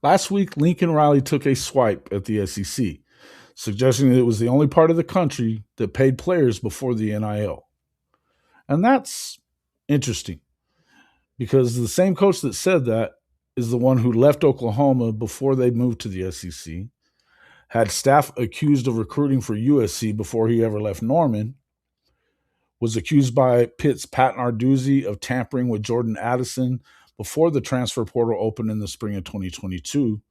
Last week, Lincoln Riley took a swipe at the SEC, suggesting that it was the only part of the country that paid players before the NIL. And that's interesting because the same coach that said that is the one who left Oklahoma before they moved to the SEC, had staff accused of recruiting for USC before he ever left Norman, was accused by Pitt's Pat Narduzzi of tampering with Jordan Addison before the transfer portal opened in the spring of 2022,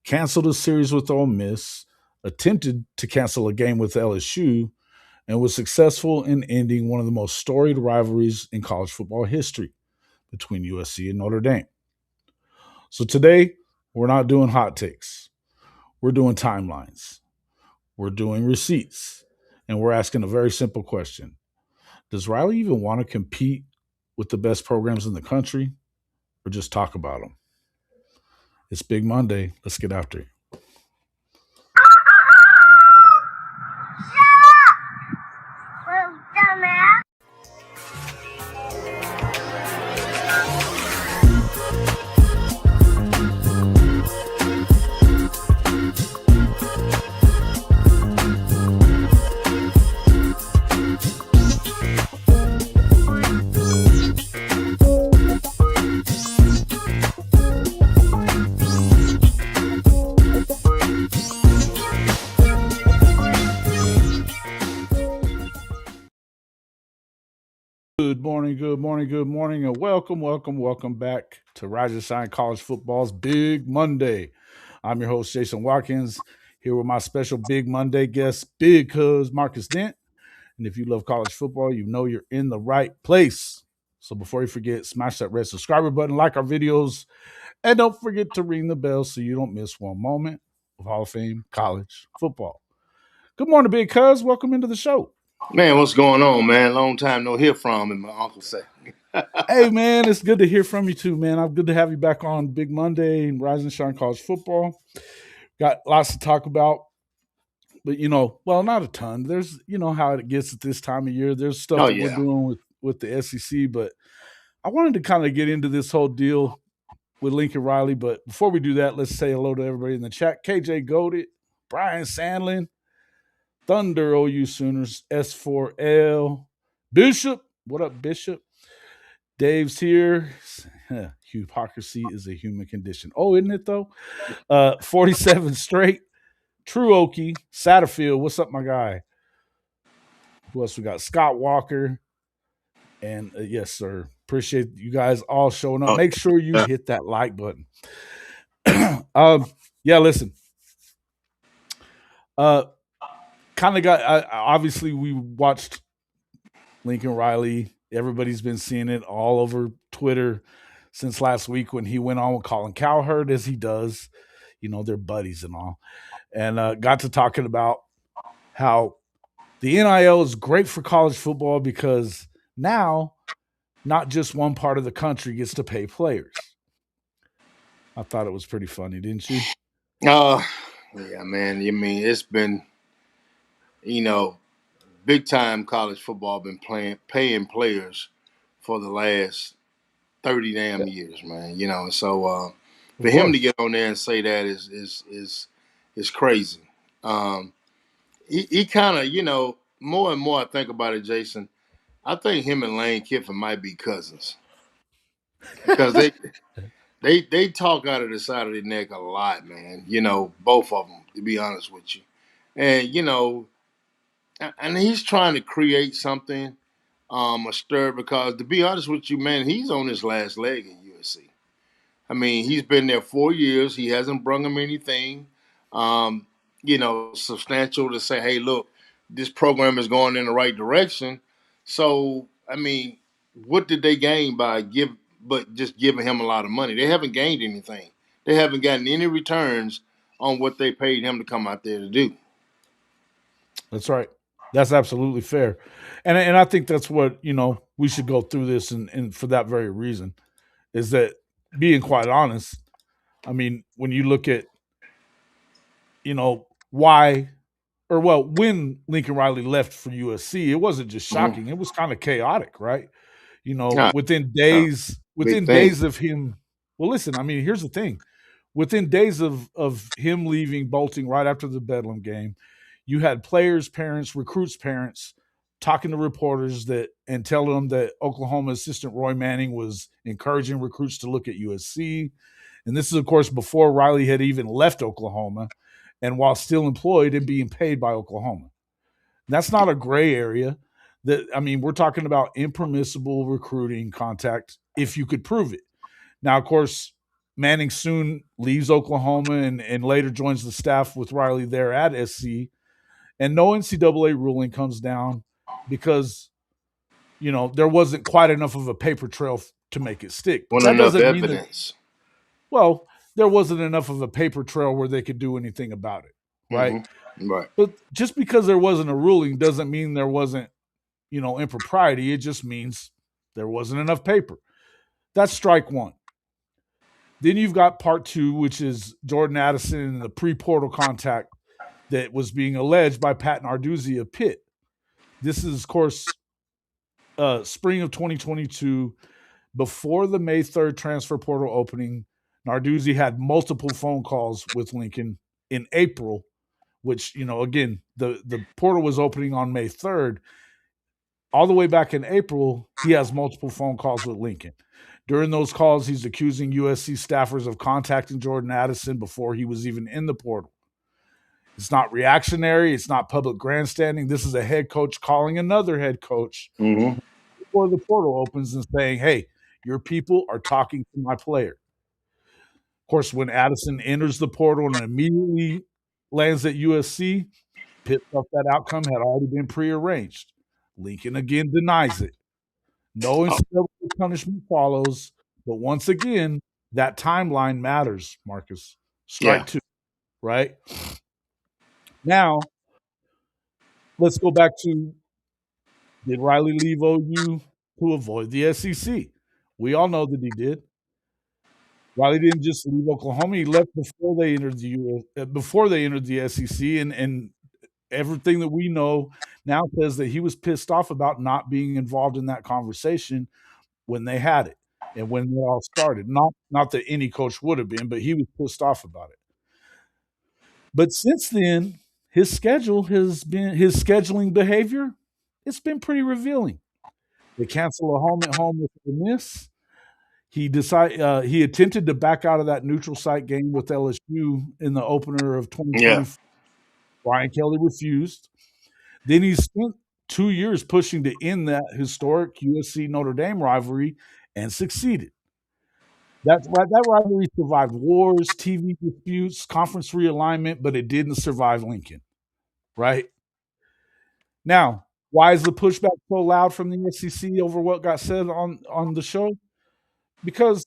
canceled a series with Ole Miss, attempted to cancel a game with LSU, and was successful in ending one of the most storied rivalries in college football history between USC and Notre Dame. So today, we're not doing hot takes. We're doing timelines. We're doing receipts. And we're asking a very simple question. Does Riley even want to compete with the best programs in the country or just talk about them? It's Big Monday. Let's get after it. Good morning, good morning, good morning, and welcome back to Rise and Shine College Football's Big Monday. I'm your host, Jason Watkins, here with my special Big Monday guest, Big Cuz Marcus Dent. And if you love college football, you know you're in the right place. So before you forget, smash that red subscriber button, like our videos, and don't forget to ring the bell so you don't miss one moment of Hall of Fame college football. Good morning, Big Cuz. Welcome into the show. Man, what's going on, man? Long time no hear from him, my uncle said. Hey, man, it's good to hear from you too, man. I'm good to have you back on Big Monday and Rise and Shine College Football. Got lots to talk about, but well, not a ton. There's, how it gets at this time of year. There's stuff Oh that we're yeah. doing with the SEC, but I wanted to kind of get into this whole deal with Lincoln Riley. But before we do that, let's say hello to everybody in the chat. KJ Goaded, Brian Sandlin, Thunder OU Sooners, S4L, Bishop. What up, Bishop? Dave's here. Hypocrisy is a human condition. Oh, isn't it though? 47 straight. True Okie, Satterfield. What's up, my guy? Who else we got? Scott Walker. And yes, sir. Appreciate you guys all showing up. Oh, Make sure you yeah. hit that like button. Yeah, listen. Kind of got obviously we watched Lincoln Riley. Everybody's been seeing it all over Twitter since last week when he went on with Colin Cowherd, as he does. They're buddies and all. And got to talking about how the NIL is great for college football because now not just one part of the country gets to pay players. I thought it was pretty funny, didn't you? Uh, yeah, man. You mean it's been, you know, big time college football been paying players for the last 30 damn Yeah, years, man. So of for him to course. get on there and say that is crazy. Um, he kind of, more and more I think about it, Jason. I think him and Lane Kiffin might be cousins because they talk out of the side of their neck a lot, man. Both of them, to be honest with you. And and he's trying to create something, a stir. Because to be honest with you, man, he's on his last leg in USC. I mean, he's been there 4 years. He hasn't brung him anything, substantial to say, hey, look, this program is going in the right direction. So, I mean, what did they gain by just giving him a lot of money? They haven't gained anything. They haven't gotten any returns on what they paid him to come out there to do. That's right. That's absolutely fair. And I think that's what, we should go through this and for that very reason is that being quite honest, I mean, when you look at, why or well, when Lincoln Riley left for USC, it wasn't just Mm-hmm. shocking. It was kind of chaotic, right? Yeah, Within yeah, days, big within thing. days of him. Well, listen, I mean, here's the thing. Within days of him leaving, bolting right after the Bedlam game, you had players, parents, recruits' parents talking to reporters that and telling them that Oklahoma assistant Roy Manning was encouraging recruits to look at USC. And this is, of course, before Riley had even left Oklahoma and while still employed and being paid by Oklahoma. That's not a gray area. We're talking about impermissible recruiting contact if you could prove it. Now, of course, Manning soon leaves Oklahoma and later joins the staff with Riley there at SC. And no NCAA ruling comes down because, there wasn't quite enough of a paper trail to make it stick. But Wasn't that enough doesn't mean that, evidence. well, there wasn't enough of a paper trail where they could do anything about it, right? Right. But just because there wasn't a ruling doesn't mean there wasn't, impropriety. It just means there wasn't enough paper. That's strike one. Then you've got part two, which is Jordan Addison and the pre-portal contact that was being alleged by Pat Narduzzi of Pitt. This is, of course, spring of 2022, before the May 3rd transfer portal opening. Narduzzi had multiple phone calls with Lincoln in April, which, again, the portal was opening on May 3rd. All the way back in April, he has multiple phone calls with Lincoln. During those calls, he's accusing USC staffers of contacting Jordan Addison before he was even in the portal. It's not reactionary. It's not public grandstanding. This is a head coach calling another head coach before the portal opens and saying, hey, your people are talking to my player. Of course, when Addison enters the portal and immediately lands at USC, Pitt felt that outcome had already been prearranged. Lincoln again denies it. No NCAA punishment follows, but once again, that timeline matters, Marcus. Yeah. Strike two, right? Now, let's go back to, did Riley leave OU to avoid the SEC? We all know that he did. Riley didn't just leave Oklahoma; he left before they entered before they entered the SEC, and everything that we know now says that he was pissed off about not being involved in that conversation when they had it and when it all started. Not that any coach would have been, but he was pissed off about it. But since then, his scheduling behavior, it's been pretty revealing. They cancel a home at home with Ole Miss. He attempted to back out of that neutral site game with LSU in the opener of Yeah. 2020. Brian Kelly refused. Then he spent 2 years pushing to end that historic USC Notre Dame rivalry and succeeded. That rivalry survived wars, TV disputes, conference realignment, but it didn't survive Lincoln. Right now, why is the pushback so loud from the SEC over what got said on the show? Because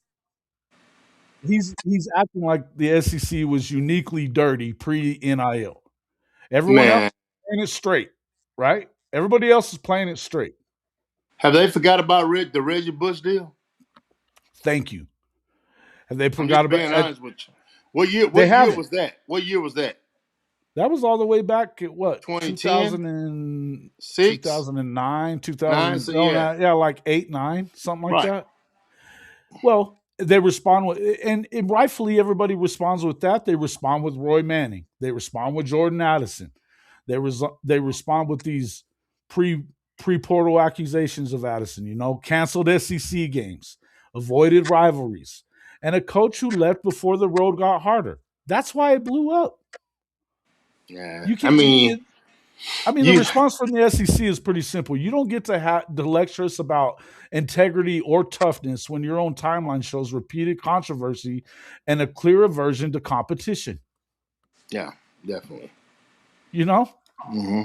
he's acting like the SEC was uniquely dirty pre NIL. Everyone else Man, is playing it straight, right? Everybody else is playing it straight. have they forgot about the Reggie Bush deal? Thank you. And they I'm forgot just about being honest with you. What year? they What year haven't. was that? What year was that? That was all the way back at what, 2010, 2000 and 6, 2009, 9. 2000, So oh, yeah, yeah, like 8, 9, something like right. that. Well, they respond with, and rightfully everybody responds with that. They respond with Roy Manning. They respond with Jordan Addison. They respond with these pre portal accusations of Addison. Canceled SEC games, avoided rivalries, and a coach who left before the road got harder. That's why it blew up. Yeah. You I can. mean, The you. response from the SEC is pretty simple. You don't get to lecture us about integrity or toughness when your own timeline shows repeated controversy and a clear aversion to competition. Yeah, definitely. You know, hmm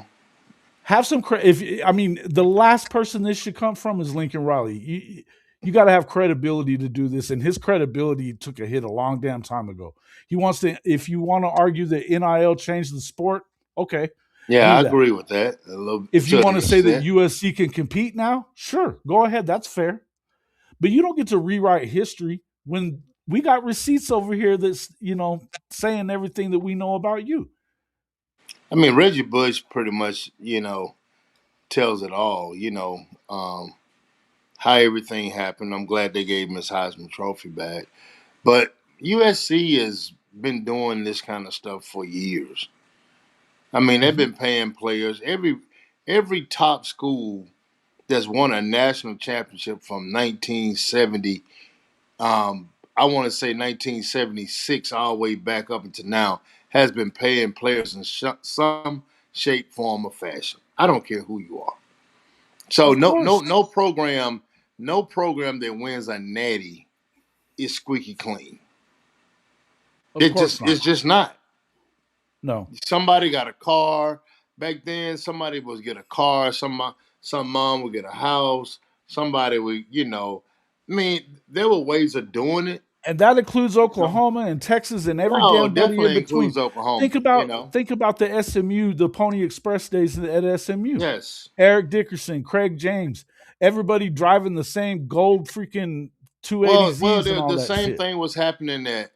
have some the last person this should come from is Lincoln Riley. You got to have credibility to do this, and his credibility took a hit a long damn time ago. He wants to. If you want to argue that NIL changed the sport, okay, Yeah, do I that. agree with that a little If you to want an to say that extent. USC can compete now, sure, go ahead. That's fair. But you don't get to rewrite history when we got receipts over here that's, saying everything that we know about you. I mean, Reggie Bush pretty much, tells it all. How everything happened. I'm glad they gave him his Heisman Trophy back. But USC has been doing this kind of stuff for years. I mean, they've Hmm. been paying players. Every top school that's won a national championship from 1970, I want to say 1976, all the way back up until now, has been paying players in some shape, form, or fashion. I don't care who you are. So Of course, no program that wins a natty is squeaky clean. of course not. It's just not. No, Somebody got a car back then. Somebody was get a car. Some mom would get a house. Somebody would, I mean, there were ways of doing it. and that includes You know? Oklahoma and Texas and every No, damn buddy in definitely between. includes Oklahoma. Think about You know, think about the SMU, the Pony Express days at SMU. yes. Eric Dickerson, Craig James, everybody driving the same gold freaking Well, 280Zs and all the that same shit. thing was happening at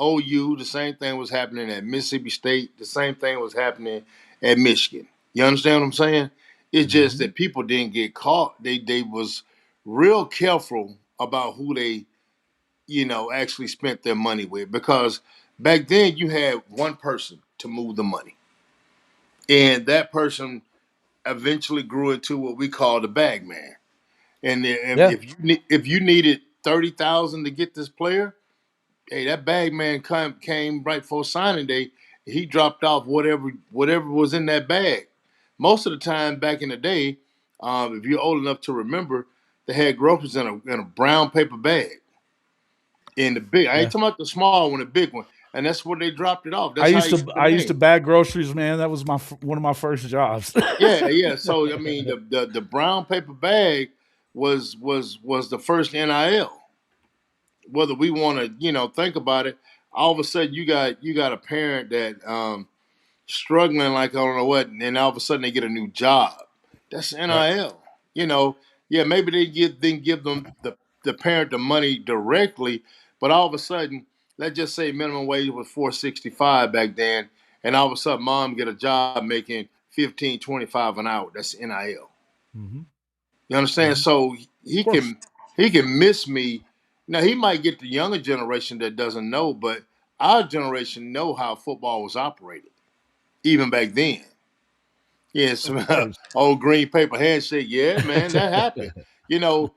OU. The same thing was happening at Mississippi State. The same thing was happening at Michigan. You understand what I'm saying? It's just Hmm. that people didn't get caught. They was real careful about who they actually spent their money with, because back then you had one person to move the money, and that person eventually grew into what we call the bag man. And Yeah, if you needed 30,000 to get this player, hey, that bag man came right before signing day. He dropped off whatever was in that bag. Most of the time back in the day, if you're old enough to remember, they had groceries in a brown paper bag. In the big, I ain't yeah. talking about the small one, the big one, and that's where they dropped it off. I That's how used you to got the I used to name. bag groceries, man. That was one of my first jobs. Yeah, yeah. So I mean, the brown paper bag was the first NIL. Whether we want to think about it, all of a sudden you got a parent that struggling like I don't know what, and then all of a sudden they get a new job. That's Right. NIL. You know, yeah, maybe didn't give them the parent the money directly, but all of a sudden, let's just say minimum wage was 465 back then, and all of a sudden mom get a job making 15-25 an hour. That's NIL. Hmm. You understand? Hmm. So Of he course. can he can miss me. Now he might get the younger generation that doesn't know, but our generation know how football was operated even back then. Yes, Of course. old green paper handshake. Yeah, man, that happened. You know,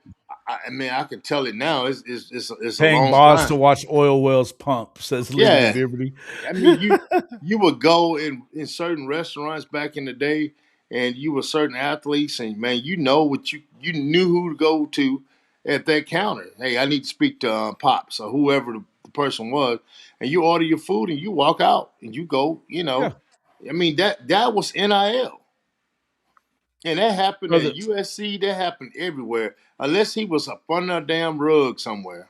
I mean, I can tell it now. It's a Paying long boss to time. watch oil wells pump, says Lady of Yeah, Liberty. I mean, you would go in certain restaurants back in the day, and you were certain athletes, and man, you knew who to go to at that counter. Hey, I need to speak to Pops or whoever the person was, and you order your food and you walk out and you go. Yeah. I mean that was NIL. And that happened at Brother. USC. That happened everywhere. Unless he was up under a damn rug somewhere,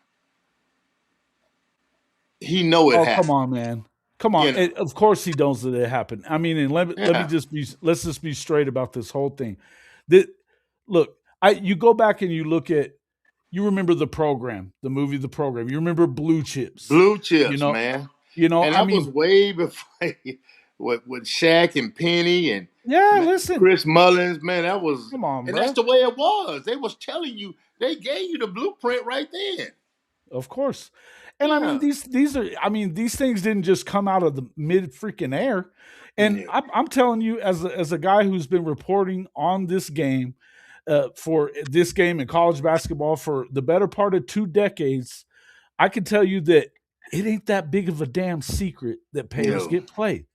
he know it Oh, come happened. on, man. Come on. You know. Of course he knows that it happened. I mean, and let me Yeah. just be let's just be straight about this whole thing. That look, I you go back and you look at you remember the program, the movie The Program. You remember Blue Chips. Blue You chips, know, man. And I that was mean, way before with Shaq and Penny and yeah, listen. Chris Mullins, man. That was, Come on, and that's bro. the way it was. They was telling you, they gave you the blueprint right then. Of course. And I mean Yeah. these are I mean these things didn't just come out of the mid freaking air. And Yeah. I'm telling you, as a guy who's been reporting on this game for this game in college basketball for the better part of 2 decades, I can tell you that it ain't that big of a damn secret that players No. get played.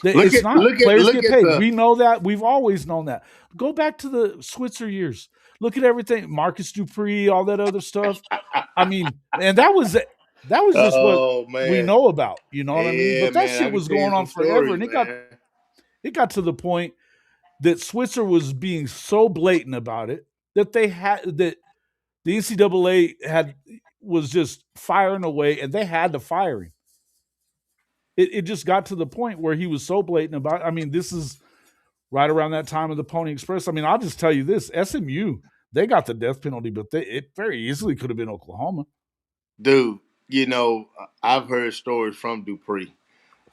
It's not. Players Look get at paid. the We know that. We've always known that. Go back to the Switzer years. Look at everything. Marcus Dupree, all that other stuff. I mean, and that was just what oh we man. know about. You know what I mean? Yeah, But that man. I shit can was tell you going on some forever, stories, and man. it got to the point that Switzer was being so blatant about it that the NCAA was just firing away, and they had to fire him. It just got to the point where he was so blatant about. I mean, this is right around that time of the Pony Express. I mean, I'll just tell you this: SMU, they got the death penalty, but it very easily could have been Oklahoma. Dude, I've heard stories from Dupree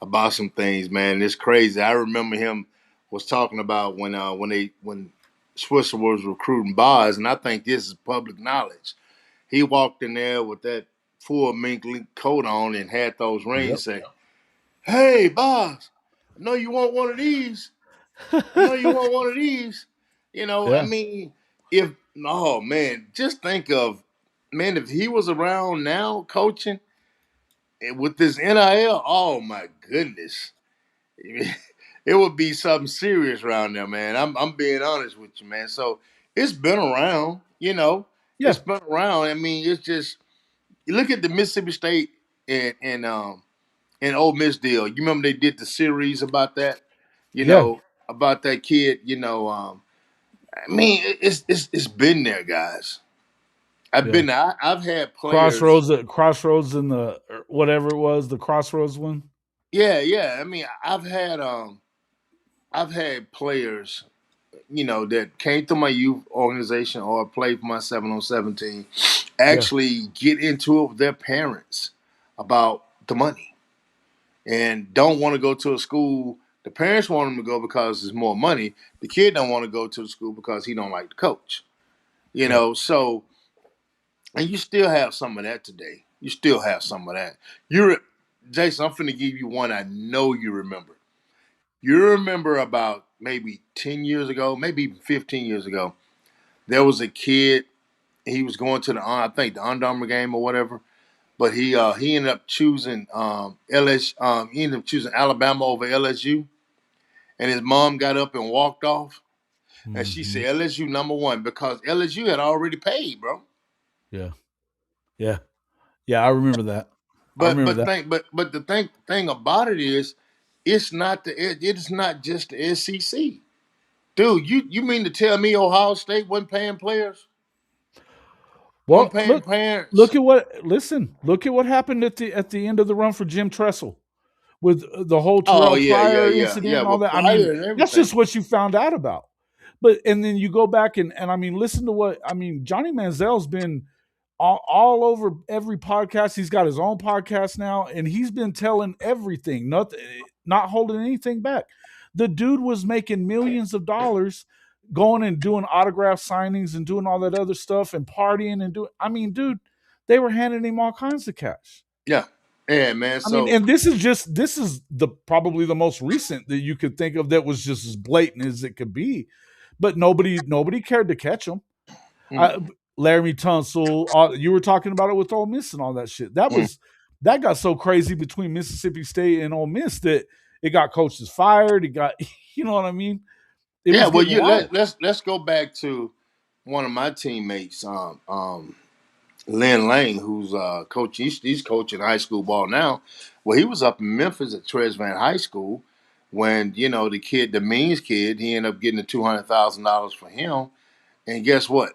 about some things, man. It's crazy. I remember him was talking about when Switzer was recruiting Boz, and I think this is public knowledge. He walked in there with that full mink link coat on and had those rings, Yep. say, "Hey, boss, I know you want one of these. I know you want one of these." I Yeah. mean, if oh man, just think of man if he was around now coaching with this NIL. Oh my goodness, it would be something serious around there, man. I'm being honest with you, man. So it's been around, Yeah. it's been around. I mean, it's just you look at the Mississippi State and Ole Miss deal. You remember they did the series about that, Yeah. about that kid. I mean, it's been there, guys. I've Yeah. been there. I've had players. Crossroads in the whatever it was, the Crossroads one. Yeah, yeah. I mean, I've had players, that came through my youth organization or played for my 7-on-7 team, Yeah. actually get into it with their parents about the money and don't want to go to a school. The parents want them to go because there's more money. The kid don't want to go to the school because he don't like the coach. Right. So and you still have some of that today. You still have some of that. You're Jason. I'm finna give you one I know you remember. You remember about maybe 10 years ago, maybe even 15 years ago. There was a kid. He was going to I think the Under Armour game or whatever. But he ended up choosing LS. He ended up choosing Alabama over LSU. And his mom got up and walked off. And she Hmm. said LSU number one because LSU had already paid, bro. Yeah. Yeah. Yeah. I remember that. I But remember but that. think but the thing about it is, it's not just the SEC, dude. You mean to tell me Ohio State wasn't paying players, wasn't Well, paying look, parents? look at what happened at the end of the run for Jim Tressel with the whole Oh Terrell yeah, yeah, Pryor yeah, incident yeah. and all With that. I mean, Pryor and that's everything. just what you found out about. But and then you go back and I mean, listen to what I mean. Johnny Manziel's been all over every podcast. He's got his own podcast now, and he's been telling everything, not holding anything back. The dude was making millions of dollars going and doing autograph signings and doing all that other stuff and partying and doing. I mean, dude, they were handing him all kinds of cash. Yeah, yeah, man. I mean, So and this is the probably the most recent that you could think of that was just as blatant as it could be, but nobody cared to catch him. I, mm, Laramie Tunsil, you were talking about it with Ole Miss and all that shit. mm. That got so crazy between Mississippi State and Ole Miss that it got coaches fired. It got you know what I mean. It Yeah, was well, getting wild. let's go back to one of my teammates, Lynn Lane, who's coach. He's coaching high school ball now. Well, he was up in Memphis at Tresvant High School when the Means kid, he ended up getting the $200,000 for him. And guess what?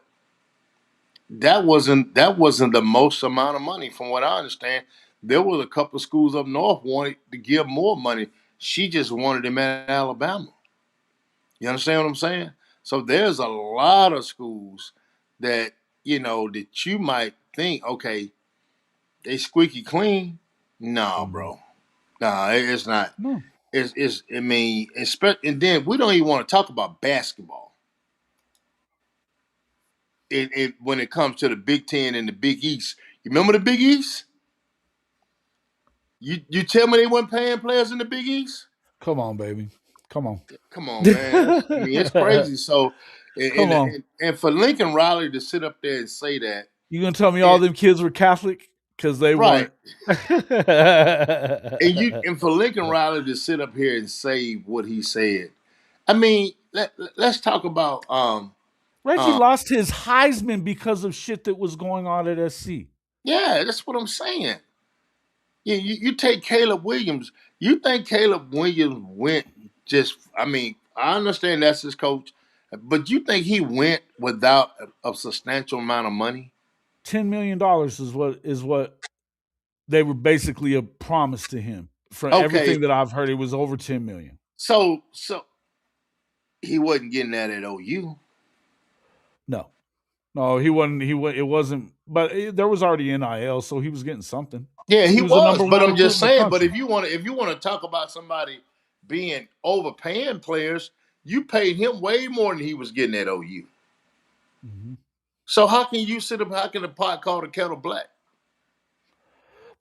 That wasn't the most amount of money, from what I understand. There was a couple of schools up north wanted to give more money. She just wanted him at Alabama. You understand what I'm saying? So there's a lot of schools that that you might think, okay, they squeaky clean. No, Mhm. bro. No, it's not. No. It's. I mean, and then we don't even want to talk about basketball. When it comes to the Big Ten and the Big East, you remember the Big East? You tell me they weren't paying players in the Big East? Come on, baby. Come on. Come on, man. I mean, it's crazy. So, Come on. and for Lincoln Riley to sit up there and say that, You gonna tell me all and them kids were Catholic? Because they right, weren't. and for Lincoln Riley to sit up here and say what he said, I mean, let's talk about Reggie um lost his Heisman because of shit that was going on at SC. yeah, that's what I'm saying. You take Caleb Williams. You think Caleb Williams went just? I mean, I understand that's his coach, but you think he went without a substantial amount of money? $10 million is what they were basically a promise to him. From Okay, everything that I've heard, it was over 10 million. so he wasn't getting that at OU. No, no, he wasn't. It wasn't. But there was already NIL, so he was getting something. Yeah, He he was the was, number but one I'm recruit just in the saying. But country. if you want to talk about somebody being overpaying players, you paid him way more than he was getting at OU. Mhm. So how can you sit up? How can the pot call the kettle black?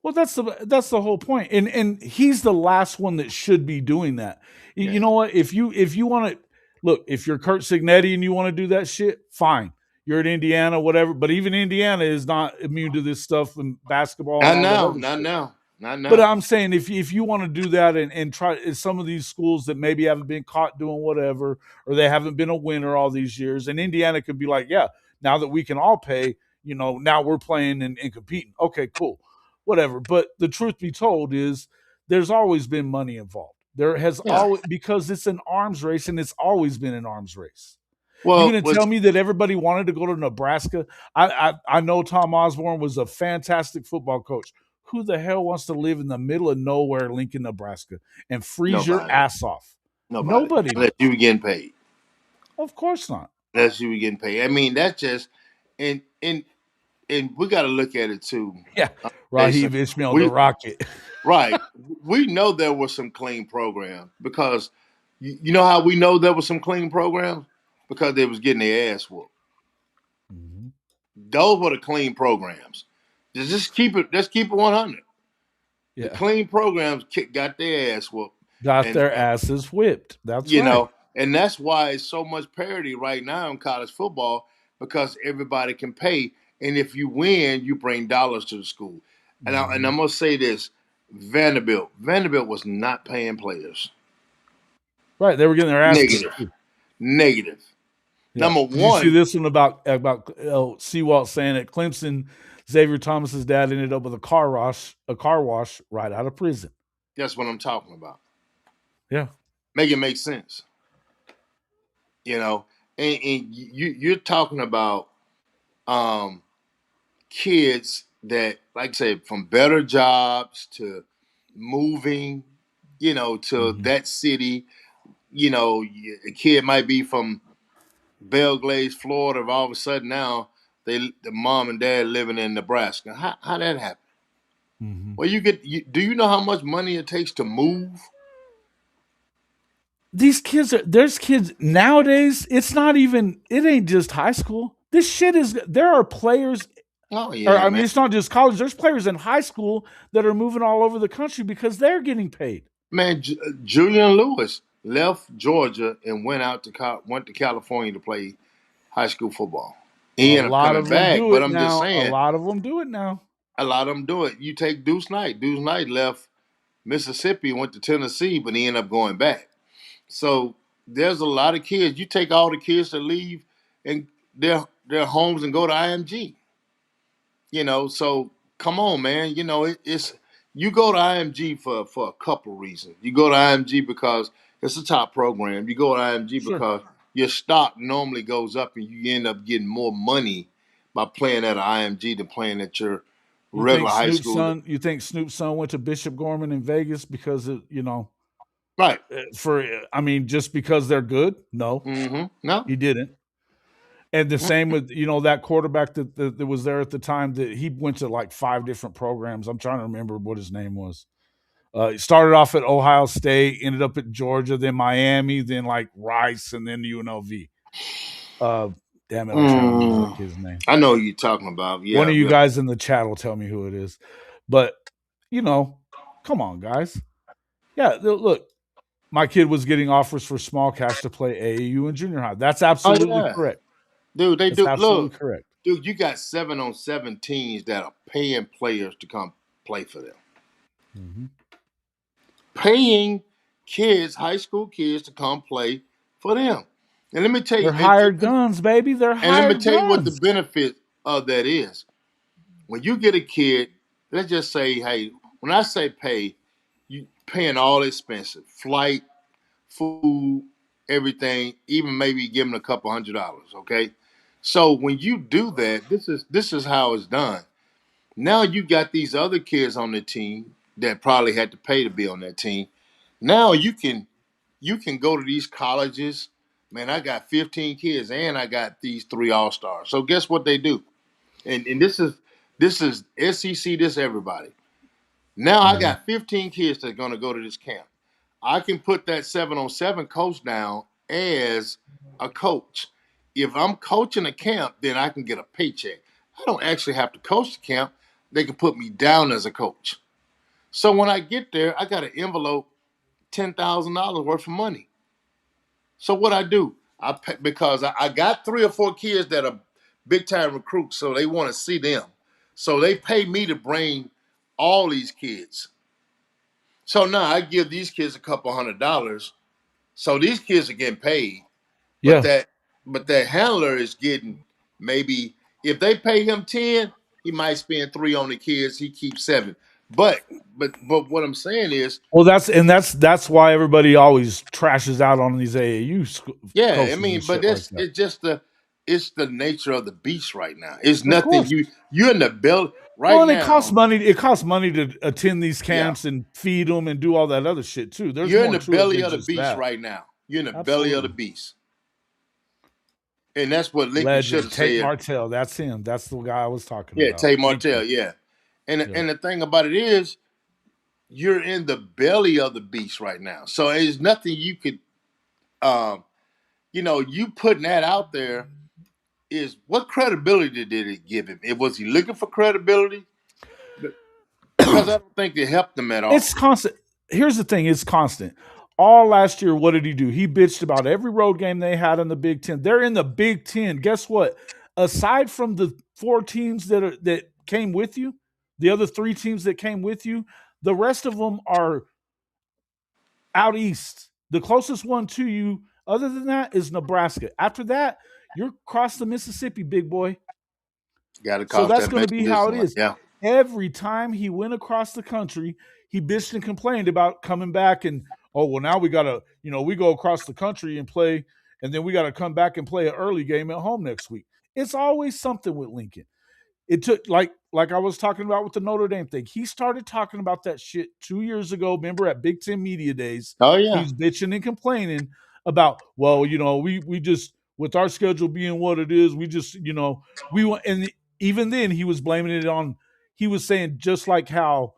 Well, that's the whole point, and he's the last one that should be doing that. You Yeah. know what? If you want to look, if you're Kurt Signetti and you want to do that shit, fine. You're at Indiana, whatever. But even Indiana is not immune to this stuff and basketball and Not all that now. other Not shit. now. Not But now. I'm saying if you want to do that and try some of these schools that maybe haven't been caught doing whatever or they haven't been a winner all these years, and Indiana could be like, yeah, now that we can all pay, now we're playing and competing. Okay, cool, whatever. But the truth be told is there's always been money involved. There has Yeah. always because it's an arms race and it's always been an arms race. You Well, gonna tell me that everybody wanted to go to Nebraska? I know Tom Osborne was a fantastic football coach. Who the hell wants to live in the middle of nowhere, Lincoln, Nebraska, and freeze your nobody. ass off? Nobody. Nobody Unless does. you were getting paid. Of course not. Unless you were getting paid. I mean, that's just and we got to look at it too, Yeah, Jason. Raheem Ishmael, the We Rocket. right. We know there were some clean programs because you know how we know there were some clean programs because they was getting their ass whooped. Mhm. Those were the clean programs. Just keep it. Let's keep it 100. The Yeah, clean programs got their ass whooped, got and their asses whipped. That's you right. know, and that's why it's so much parity right now in college football because everybody can pay, and if you win, you bring dollars to the school. And Mhm. I'm gonna say this: Vanderbilt was not paying players. Right, they were getting their ass kicked Negative, too. negative. Yeah. Number Did you see one, this one about Seawalt saying at Clemson, Xavier Thomas's dad ended up with a car wash right out of prison. that's what I'm talking about. Yeah. Make it make sense, you know. And you're talking about um, kids that, like I said, from better jobs to moving, to Mhm. that city. A kid might be from Belgrade, Florida, all of a sudden now the mom and dad living in Nebraska. How that happen? Mhm. Well, do you know how much money it takes to move? There's kids nowadays, it ain't just high school. This shit there are players, Oh or yeah, I mean, man. it's not just college. There's players in high school that are moving all over the country because they're getting paid. Man, Julian Lewis left Georgia and went to California to play high school football. He A ended up lot coming of them back, do but it I'm just now. A saying lot of them do it now. a lot of them do it. You take Deuce Knight. Deuce Knight left Mississippi, went to Tennessee, but he ended up going back. So there's a lot of kids. You take all the kids that leave and their homes and go to IMG. So come on, man. It's you go to IMG for a couple reasons. You go to IMG because it's a top program. You go to IMG Sure. because your stock normally goes up and you end up getting more money by playing at IMG than playing at your You think regular high Snoop's school. son? You think Snoop's son went to Bishop Gorman in Vegas because Right. I mean, just because they're good? No, No. he didn't. And the Mm. same with that quarterback that was there at the time that he went to like five different programs. I'm trying to remember what his name was. He started off at Ohio State, ended up at Georgia, then Miami, then like Rice, and then UNLV. Uh, Damn it, I'm trying to remember that Mm. kid's name. I know who you're talking about. One Yeah, of you yeah. guys in the chat will tell me who it is. But you know, come on, guys. Yeah, look, my kid was getting offers for small cash to play AAU and junior high. That's Oh absolutely yeah. correct. Dude, they That's do. absolutely Look, correct. dude, you got 7-on-7 teams that are paying players to come play for them. Mhm. Paying kids, high school kids, to come play for them. And let me tell you, They're hired guns, baby. They're and let me hired tell you what the guns. benefit of that is. When you get a kid, let's just say, hey, when I say pay, you paying all expenses, flight, food, everything, even maybe give them a couple $100. Okay, so when you do that, this is how it's done. Now you got these other kids on the team that probably had to pay to be on that team. Now you can go to these colleges. Man, I got 15 kids and I got these three all-stars. So guess what they do? And this is SEC, this everybody. Now I Mhm. got 15 kids that's gonna go to this camp. I can put that 7-on-7 coach down as a coach. If I'm coaching a camp, then I can get a paycheck. I don't actually have to coach the camp. they can put me down as a coach. So when I get there, I got an envelope, $10,000 worth of money. So what I do, I pay, because I got 3 or 4 kids that are big time recruits, so they want to see them. So they pay me to bring all these kids. So now I give these kids a couple $100. So these kids are getting paid, but Yeah. that handler is getting maybe if they pay him 10, he might spend 3 on the kids. He keeps 7. But but what I'm saying is, Well, that's why everybody always trashes out on these AAU yeah, I coaches and mean, but shit like that. it's just the nature of the beast right now. It's Of nothing course. you're in the belt Well, right and it costs now. money. It costs money to attend these Yeah, camps and feed them and do all that other shit too. There's you're in more the to it belly than of the just beast that. right now. You're in the belly of the Absolutely. beast, and that's what Lincoln should Legend have Tate said. Martell. That's him. That's the guy I was talking Yeah, about. Tate Thank you. Martell. Yeah, Yeah. and the thing about it is, you're in the belly of the beast right now. So there's nothing you could, um, you putting that out there is what credibility did it give him? It was he looking for credibility? Because I don't think it helped him at It's all. constant. Here's the thing, it's constant. All last year, what did he do? He bitched about every road game they had in the Big Ten. They're in the Big Ten. Guess what? Aside from the 4 teams that came with you, the other 3 teams that came with you, the rest of them are out east. The closest one to you, other than that, is Nebraska. After that, you're across the Mississippi, big boy. Got to So cross that's that going to be how it Methodist line. is. Yeah. Every time he went across the country, he bitched and complained about coming back and, oh, well, now we got to, we go across the country and play, and then we got to come back and play an early game at home next week. It's always something with Lincoln. It took like I was talking about with the Notre Dame thing. He started talking about that shit 2 years ago. Remember at Big Ten Media Days, Oh he yeah. was bitching and complaining about, well, we just with our schedule being what it is, we just we want. And even then he was blaming it on. He was saying just like how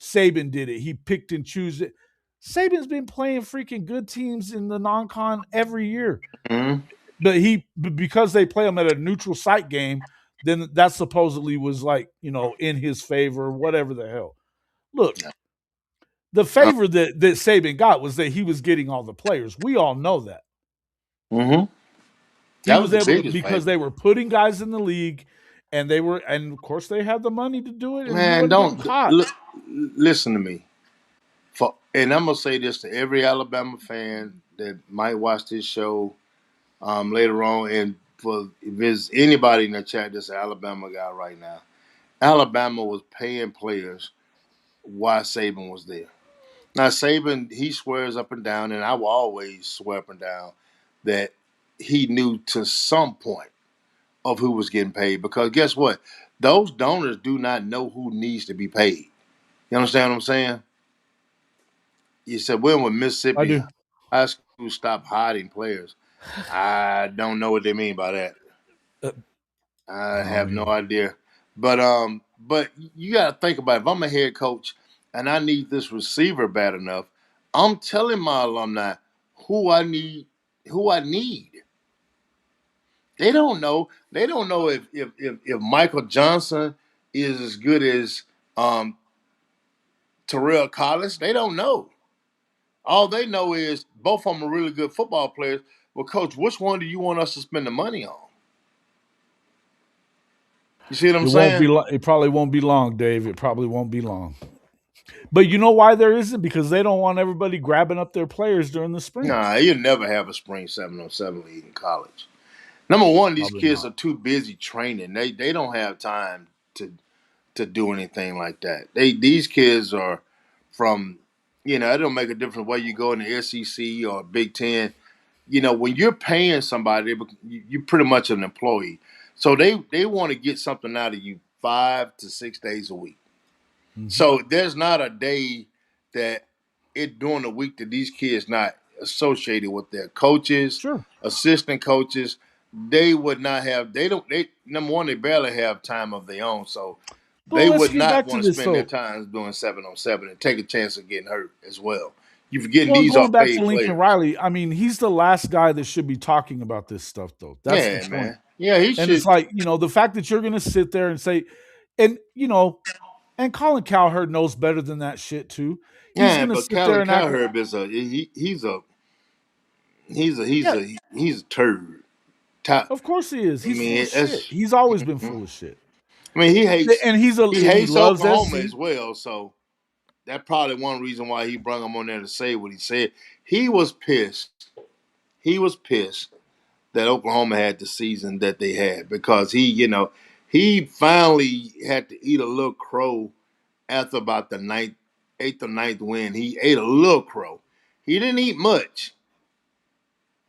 Saban did it. He picked and chose it. Saban's been playing freaking good teams in the non-con every year, Mm-hmm. but because they play him at a neutral site game, then that supposedly was like in his favor, whatever the hell. Look, the Uh, favor that Saban got was that he was getting all the players. We all know that mm-hmm. he That was was the able to biggest because favor. they were putting guys in the league, and of course they had the money to do it, and he Man, wasn't getting don't caught. look. Listen to me. And I'm gonna say this to every Alabama fan that might watch this show later on, and for if there's anybody in the chat that's an Alabama guy right now, Alabama was paying players while Saban was there. Now Saban, he swears up and down, and I will always swear up and down that he knew to some point of who was getting paid. Because guess what? Those donors do not know who needs to be paid. You understand what I'm saying? You said when would I Mississippi do. high school stop hiding players? I don't know what they mean by that. Uh, I I don't have no either. idea. But you got to think about it. If I'm a head coach and I need this receiver bad enough, I'm telling my alumni who I need. Who I need. They don't know. They don't know if Michael Johnson is as good as um, Terrell Collins. They don't know. All they know is both of them are really good football players. Well, coach, which one do you want us to spend the money on? You see what I'm It won't be. saying? It probably won't be long, Dave. It probably won't be long. But you know why there isn't? Because they don't want everybody grabbing up their players during the spring. Nah, you'll never have a spring 7-on-7 league in college. Number one, these Probably kids not. are too busy training. They don't have time to do anything like that. These kids are from, it don't make a difference whether you go in the SEC or Big Ten. When you're paying somebody, you're pretty much an employee. So they want to get something out of you 5 to 6 days a week. Mm-hmm. So there's not a day that during the week that these kids not associated with their coaches, Sure. assistant coaches. They would not have. They don't. They number one, they barely have time of their own. So But they let's would get not back to want to this spend their though. time doing 7-on-7 and take a chance of getting hurt as well. You're forgetting Well, these are going back to paid Lincoln players. Riley, I mean, he's the last guy that should be talking about this stuff, though. That's the Yeah, point. man. Yeah, he And it's should. like, the fact that you're going to sit there and say, And and Colin Cowherd knows better than that shit too. He's Yeah, gonna but sit there Calvin and act. Cowherd is Yeah, he's a turd. Top, of course he is. I He's full of mean, shit. that's. He's always been Mhm. full of shit. I mean, And he he hates loves Oklahoma as SC. well. So that probably one reason why he brought him on there to say what he said. He was pissed. He was pissed that Oklahoma had the season that they had because he finally had to eat a little crow after about the eighth or ninth win. He ate a little crow. He didn't eat much.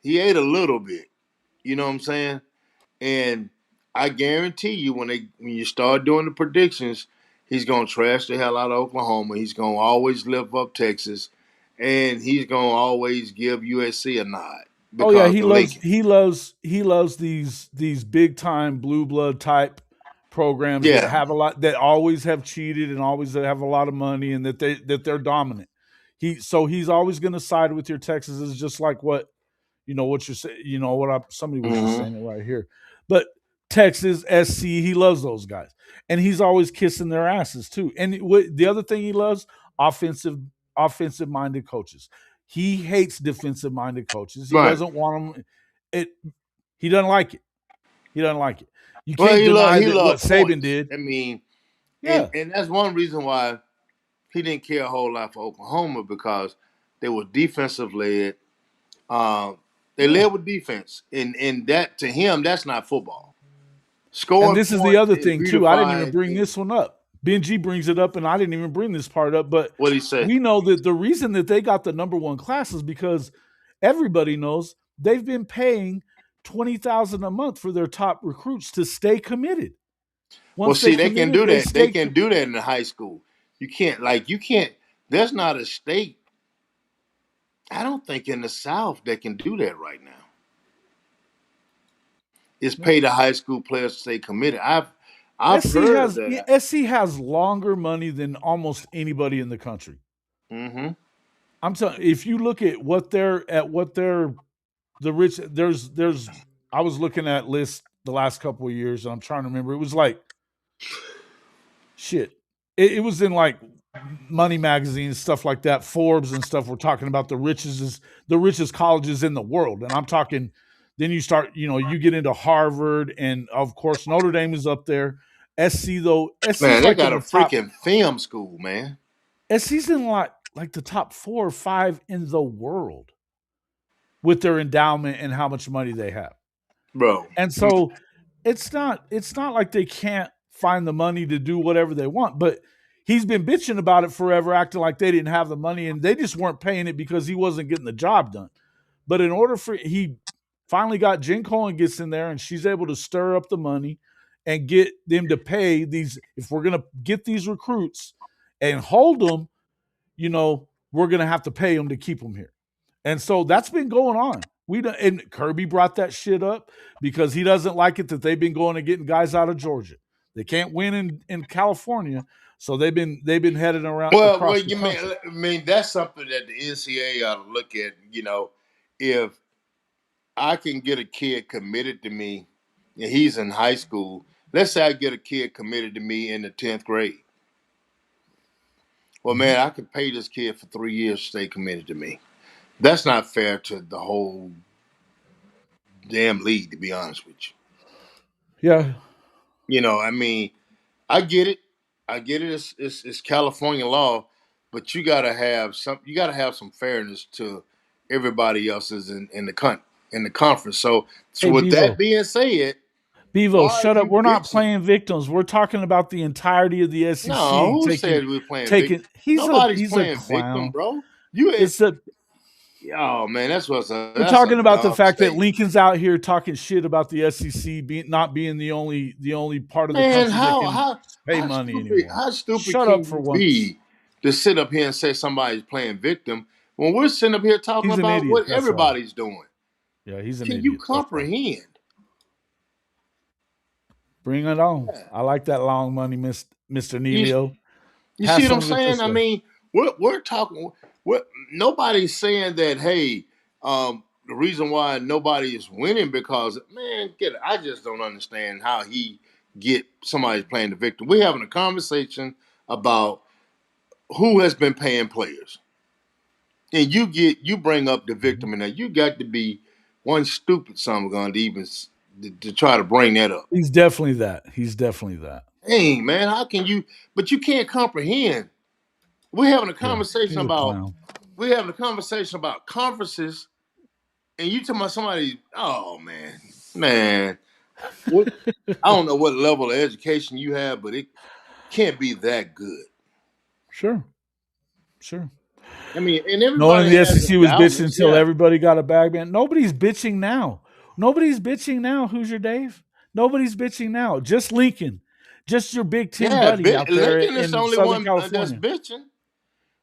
He ate a little bit. You know what I'm saying? And I guarantee you, when you start doing the predictions, he's gonna trash the hell out of Oklahoma. He's gonna always lift up Texas, and he's gonna always give USC a nod Oh yeah, because of Lincoln. he loves these big time blue blood type programs that Yeah. have a lot, that always have cheated and always have a lot of money, and that they're dominant. He's always going to side with your Texas, is just like what you're saying. Somebody was just Hmm. saying it right here. But Texas SC, he loves those guys, and he's always kissing their asses too. And the other thing he loves, offensive offensive minded coaches. He hates defensive minded coaches. He Right. doesn't want them. It. He doesn't like it. He doesn't like it. You Well, can't deny he that what loved Saban points. did. I mean, and Yeah, and that's one reason why he didn't care a whole lot for Oklahoma because they were defensive led. Um, they yeah. led with defense, and that to him, that's not football. And Scoring this is the points other is thing too. I didn't even beautified. bring this one up. Benji brings it up, and I didn't even bring this part up. But What do you say? we know that the reason that they got the number one class is because everybody knows they've been paying 20,000 a month for their top recruits to stay committed. Well, Once they see, they can committed, do they that. They stay. can do that in high school. You can't. There's not a state. I don't think in the South they can do that right now. Is Yeah. pay the high school players to stay committed. I've SC heard of has that. SC has longer money than almost anybody in the country. Mm-hmm. I'm telling. If you look at what they're the rich, there's I was looking at lists the last couple of years, and I'm trying to remember. It was like shit. It was in like Money magazine, stuff like that, Forbes and stuff. We're talking about the richest colleges in the world, and I'm talking. Then you start, you get into Harvard, and of course Notre Dame is up there. SC though, SC's Man, they like got in a the top. freaking film school, man, SC's in like the top 4 or 5 in the world with their endowment and how much money they have. bro. And so it's not like they can't find the money to do whatever they want, but he's been bitching about it forever, acting like they didn't have the money and they just weren't paying it because he wasn't getting the job done. But in order for he finally got Jen Cohen gets in there and she's able to stir up the money and get them to pay these, if we're gonna get these recruits and hold them, we're gonna have to pay them to keep them here. And so that's been going on. And Kirby brought that shit up because he doesn't like it that they've been going and getting guys out of Georgia. They can't win in California, so they've been heading around Well, across the country. I mean that's something that the NCAA ought to look at. If I can get a kid committed to me, and he's in high school. Let's say I get a kid committed to me in the 10th grade. Well, Mhm. man, I could pay this kid for 3 years to stay committed to me. That's not fair to the whole damn league, to be honest with you. Yeah, I mean, I get it. I get it. It's California law, but you gotta have some. You gotta have some fairness to everybody else's in the conference. So hey with that Bevo, being said, Bevo, why are shut up. you We're not bitching? playing victims. We're talking about the entirety of the No, SEC who taking said we're playing victim? taking. He's a Nobody's he's a playing victim, clown. bro. You ain't. It's a Oh man, We're that's a talking about the dumb fact that statement. Lincoln's out here talking shit about the SEC not being the only part of the Man, country that can pay how money stupid anymore. how stupid Shut can up for you once. be to sit up here and say somebody's playing victim when we're sitting up here talking He's an about idiot. what That's why. everybody's doing? Yeah, he's an Can you idiot. That's why. comprehend? Bring it on. Yeah. I like that long money, Mr. You Nelio. you see Pass what I'm some of it saying? this I way. mean, we're talking. We're, nobody's saying that. Hey, the reason why nobody is winning because man, get it. I just don't understand how he get somebody playing the victim. We're having a conversation about who has been paying players, and you bring up the Mhm. victim, and you got to be one stupid son gun to even to try to bring that up. He's definitely that. He's definitely that. Hey man, how can you? But you can't comprehend. We're having a Yeah, conversation he's a about clown. we're having a conversation about conferences, and you talking about somebody. Oh man, what? I don't know what level of education you have, but it can't be that good. Sure, sure. I mean, and No one in everybody the has SEC was bitching endowments, until yeah, everybody got a bag man. Nobody's bitching now. Nobody's bitching now. Who's your Dave? Nobody's bitching now. Just Lincoln. Just your Big Ten yeah. buddy out there Lincoln is the in only Southern one that's California. bitching.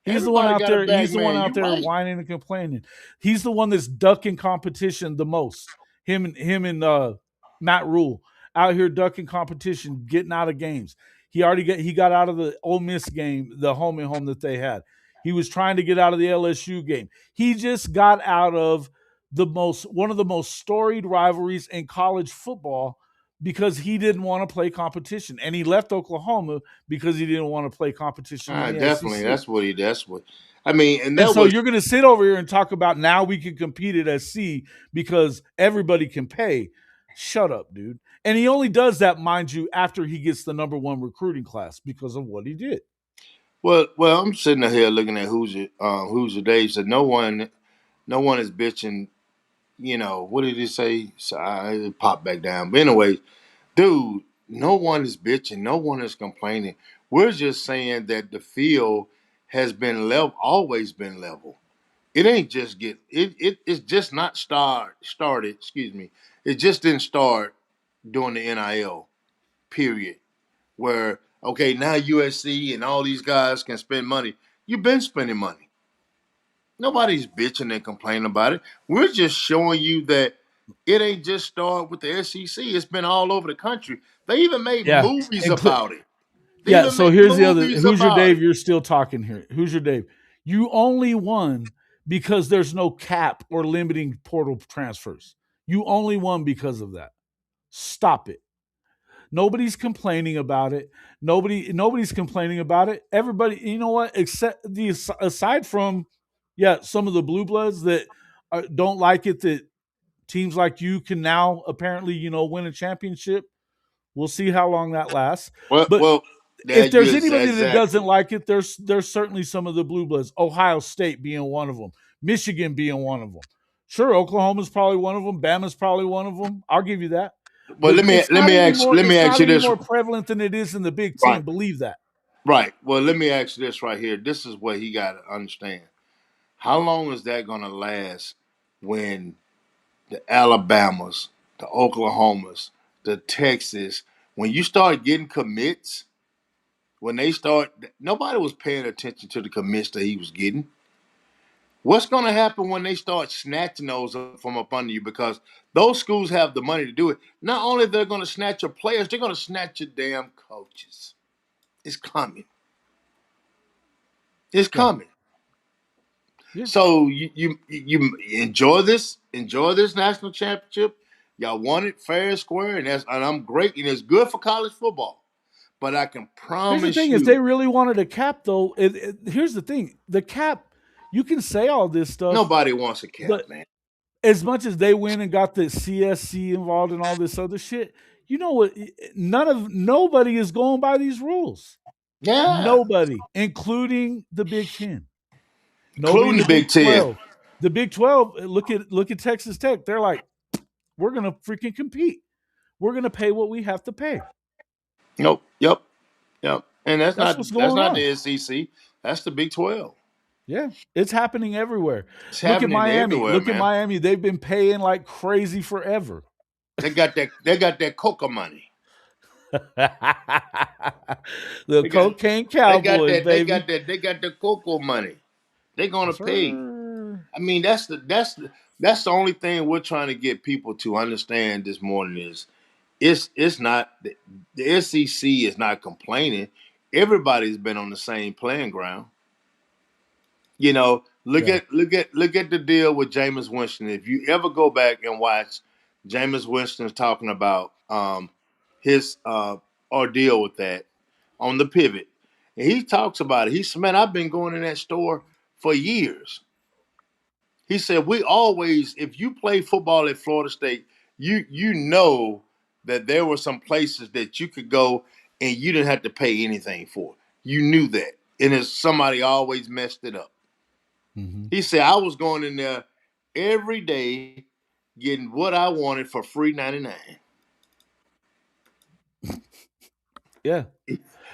He's the one Everybody out got a there. bag He's the one man. out You there right. whining and complaining. He's the one that's ducking competition the most. Him and Matt Rule out here ducking competition, getting out of games. He got out of the Ole Miss game, the home and home that they had. He was trying to get out of the LSU game. He just got out of the most one of the most storied rivalries in college football because he didn't want to play competition, and he left Oklahoma because he didn't want to play competition in the Definitely. SEC. That's what I mean. And And that so was you're going to sit over here and talk about now we can compete at SC because everybody can pay. Shut up, dude. And he only does that, mind you, after he gets the number one recruiting class because of what he did. well. I'm sitting here looking at who's your Dave said no one is bitching. You know what did he say? So it popped back down. But anyway, dude, no one is bitching. No one is complaining. We're just saying that the field has been level, always been level. It ain't just it's just not started. Excuse me. It just didn't start during the NIL period. Where okay now USC and all these guys can spend money. You've been spending money. Nobody's bitching and complaining about it. We're just showing you that it ain't just started with the SEC. It's been all over the country. They even made Yeah. movies Inclu- about it. They yeah. even So made here's the other. movies Who's your about Dave? it. You're still talking here. Who's your Dave? You only won because there's no cap or limiting portal transfers. You only won because of that. Stop it. Nobody's complaining about it. Nobody's complaining about it. Everybody, you know what? Except the aside from, yeah, some of the blue bloods that don't like it that teams like you can now apparently win a championship. We'll see how long that lasts. Well, But well, if that you there's anybody that doesn't exactly. like it, there's certainly some of the blue bloods. Ohio State being one of them, Michigan being one of them. Sure, Oklahoma's probably one of them. Bama's probably one of them. I'll give you that. Well, But let me let me ask let me it's ask not you any this. more prevalent than it is in the Big Right, Ten. Believe that. right. Well, let me ask you this right here. This is what he got to understand. How long is that going to last when the Alabamas, the Oklahomas, the Texas, when you start getting commits, when they start, nobody was paying attention to the commits that he was getting. What's going to happen when they start snatching those up from up under you? Because those schools have the money to do it. Not only they're going to snatch your players, they're going to snatch your damn coaches. It's coming. It's Yeah. coming. Yeah. So you enjoy this national championship. Y'all won it fair and square, and I'm great, and it's good for college football. But I can Here's the promise thing: if they you, really wanted a cap, though, here's the thing: the cap. You can say all this stuff, nobody wants a cap, but man. as much as they went and got the CSC involved in all this other shit, you know what? Nobody is going by these rules. Yeah, Nobody, including the Big Ten. Nobody in including the the Big Big Ten. 12. The Big 12, look at Texas Tech. They're like, we're gonna freaking compete. We're gonna pay what we have to pay. Nope. Yep. Yep. And That's what's that's going not on. the SEC. That's the Big 12. Yeah, it's happening everywhere. It's Look at happening Miami. everywhere, Look at man. Miami. They've been paying like crazy forever. They got that coca money. The They got cocaine they got cowboys, that they baby. got that they got the cocoa money. They're gonna Yes, pay. sir. I mean, that's the only thing we're trying to get people to understand this morning is it's not the SEC is not complaining. Everybody's been on the same playing ground. You know, Yeah. look at the deal with Jameis Winston. If you ever go back and watch Jameis Winston's talking about his ordeal with that on the pivot. And he talks about it. He said, "Man, I've been going in that store for years." He said, "We always, if you play football at Florida State, you know that there were some places that you could go and you didn't have to pay anything for. You knew that, and it's somebody always messed it up." Hmm. He said, "I was going in there every day, getting what I wanted for free 99." Yeah.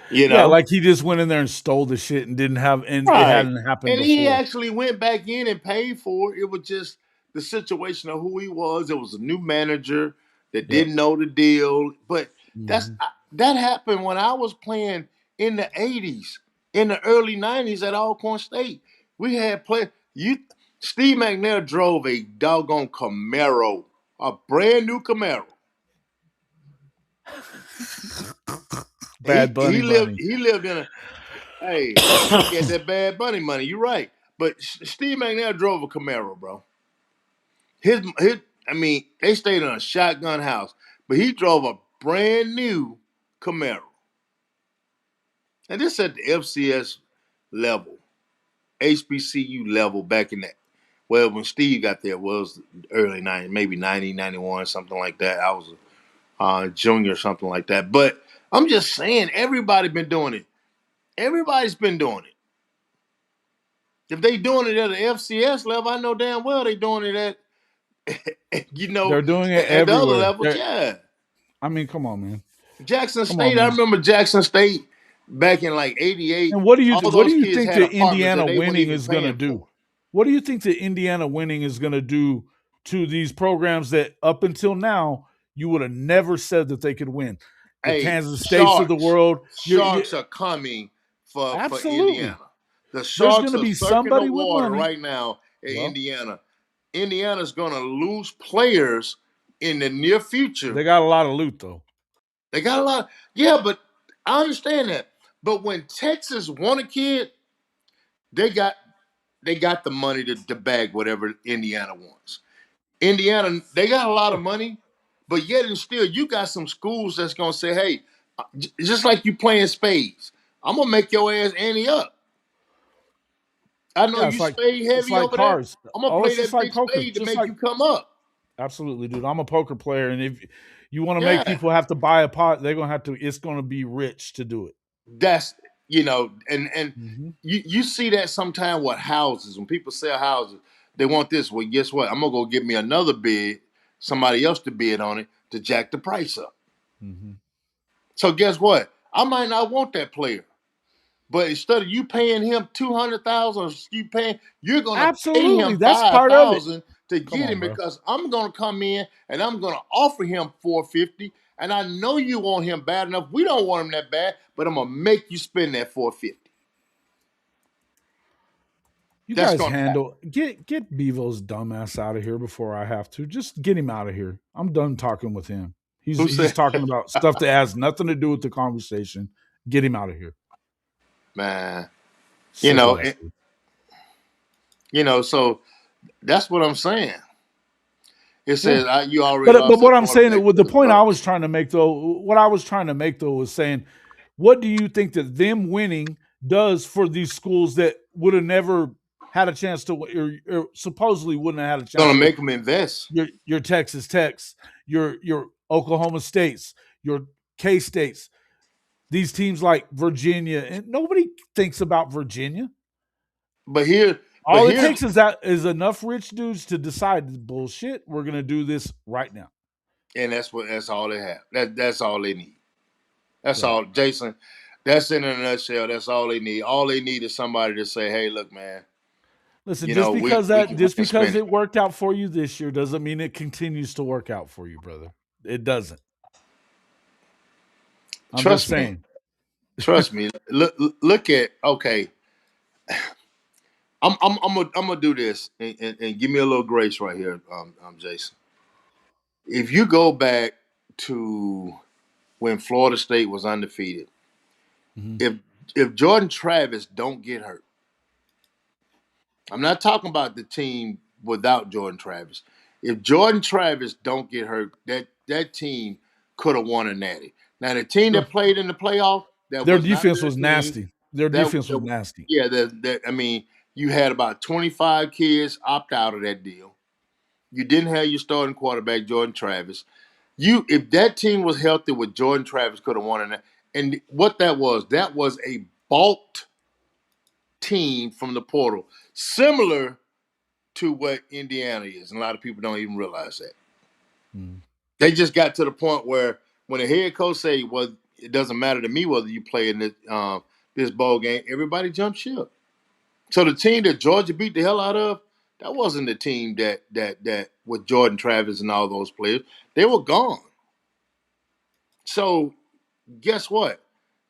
You Yeah, know, like he just went in there and stole the shit and didn't have, and it right? hadn't happened And he before. actually went back in and paid for it. It was just the situation of who he was. It was a new manager that Yep. didn't know the deal. But Hmm. that happened when I was playing in the '80s, in the early '90s at Alcorn State. We had play you. Steve McNair drove a doggone Camaro, a brand new Camaro. Bad Bunny money. He lived in a hey, he had that Bad Bunny money. You're right. But Steve McNair drove a Camaro, bro. His I mean, they stayed in a shotgun house, but he drove a brand new Camaro. And this at the FCS level, HBCU level back in that. Well, when Steve got there, was early 90s, maybe 90, 91, something like that. I was a junior, something like that. But I'm just saying, everybody been doing it. Everybody's been doing it. If they doing it at the FCS level, I know damn well they doing it at, They're doing it at the other everywhere. levels. Yeah. I mean, come on, man. Jackson Come on, State, I man. remember Jackson State back in like '88. And All what do those you kids think had the apartments that Indiana they weren't winning even is going to paying do? for. What do you think the Indiana winning is going to do to these programs that up until now you would have never said that they could win? The Hey, Kansas States of the world. You Sharks are coming for Indiana. absolutely. The There's going Sharks to are be circling the somebody with water money. right now at Well, Indiana. Indiana's going to lose players in the near future. they got a lot of loot though. They got a lot. Yeah, but I understand that. But when Texas want a kid, they got they got the money to bag whatever Indiana wants. Indiana, they got a lot of money, but yet and still, you got some schools that's gonna say, "Hey, just like you playing spades, I'm gonna make your ass ante up. I know Yeah, you spade it's heavy like over there. cars. I'm gonna Oh, play it's just that like big poker. spade to Just make like you come up." absolutely, dude. I'm a poker player, and if you want to make Yeah, people have to buy a pot, they're gonna have to. It's gonna be rich to do it. that's and Hmm. you see that sometime with houses when people sell houses, they want this. Well, guess what? I'm gonna go get me another bid, somebody else to bid on it to jack the price up. Hmm. So guess what? I might not want that player. But instead of you paying him 200,000, you're gonna pay Absolutely, him that's part of it. 5,000 to Come get on, him bro. because I'm gonna come in and I'm gonna offer him 450, and I know you want him bad enough. We don't want him that bad, but I'm gonna make you spend that 450. You That's guys gonna happen. handle get Bevo's dumbass out of here before I have to. Just get him out of here. I'm done talking with him. Who He's said, talking about stuff that has nothing to do with the conversation. Get him out of here. man? You Sick know, ass dude. so that's what I'm saying. It Yeah. says you already But lost at what I'm Florida saying State with to the the point I was Bucks. trying to make though, what I was trying to make though was saying, what do you think that them winning does for these schools that would have never had a chance to, or supposedly wouldn't have had a chance Gonna to win? make them invest. Your Texas Techs, your Oklahoma States, your K States, these teams like Virginia, and nobody thinks about Virginia. But here, but All it here's takes is that is enough rich dudes to decide bullshit. We're gonna do this right now. and that's all they have. That's all they need. That's Right. all, Jason. That's in a nutshell. That's all they need. All they need is somebody to say, "Hey, look, man. Listen, We can just because spend it. it worked out for you this year doesn't mean it continues to work out for you, brother. It doesn't. I'm just Trust me. saying. Trust me. Look at okay. I'm gonna do this and give me a little grace right here, Jason. If you go back to when Florida State was undefeated, Mhm. if if Jordan Travis don't get hurt, I'm not talking about the team without Jordan Travis. If Jordan Travis don't get hurt, that team could have won a natty. Now the team Sure. that played in the playoff, that Their was not defense their was team. nasty. Their That, defense was that nasty. yeah, that I mean, you had about 25 kids opt out of that deal. You didn't have your starting quarterback Jordan Travis. You if that team was healthy with Jordan Travis could have won it. And what that was a bulked team from the portal, similar to what Indiana is. And a lot of people don't even realize that. Mm. They just got to the point where when the head coach say, "Well, it doesn't matter to me whether you play in this bowl game," everybody jumped ship. So the team that Georgia beat the hell out of, that wasn't the team that with Jordan Travis and all those players. They were gone. So guess what?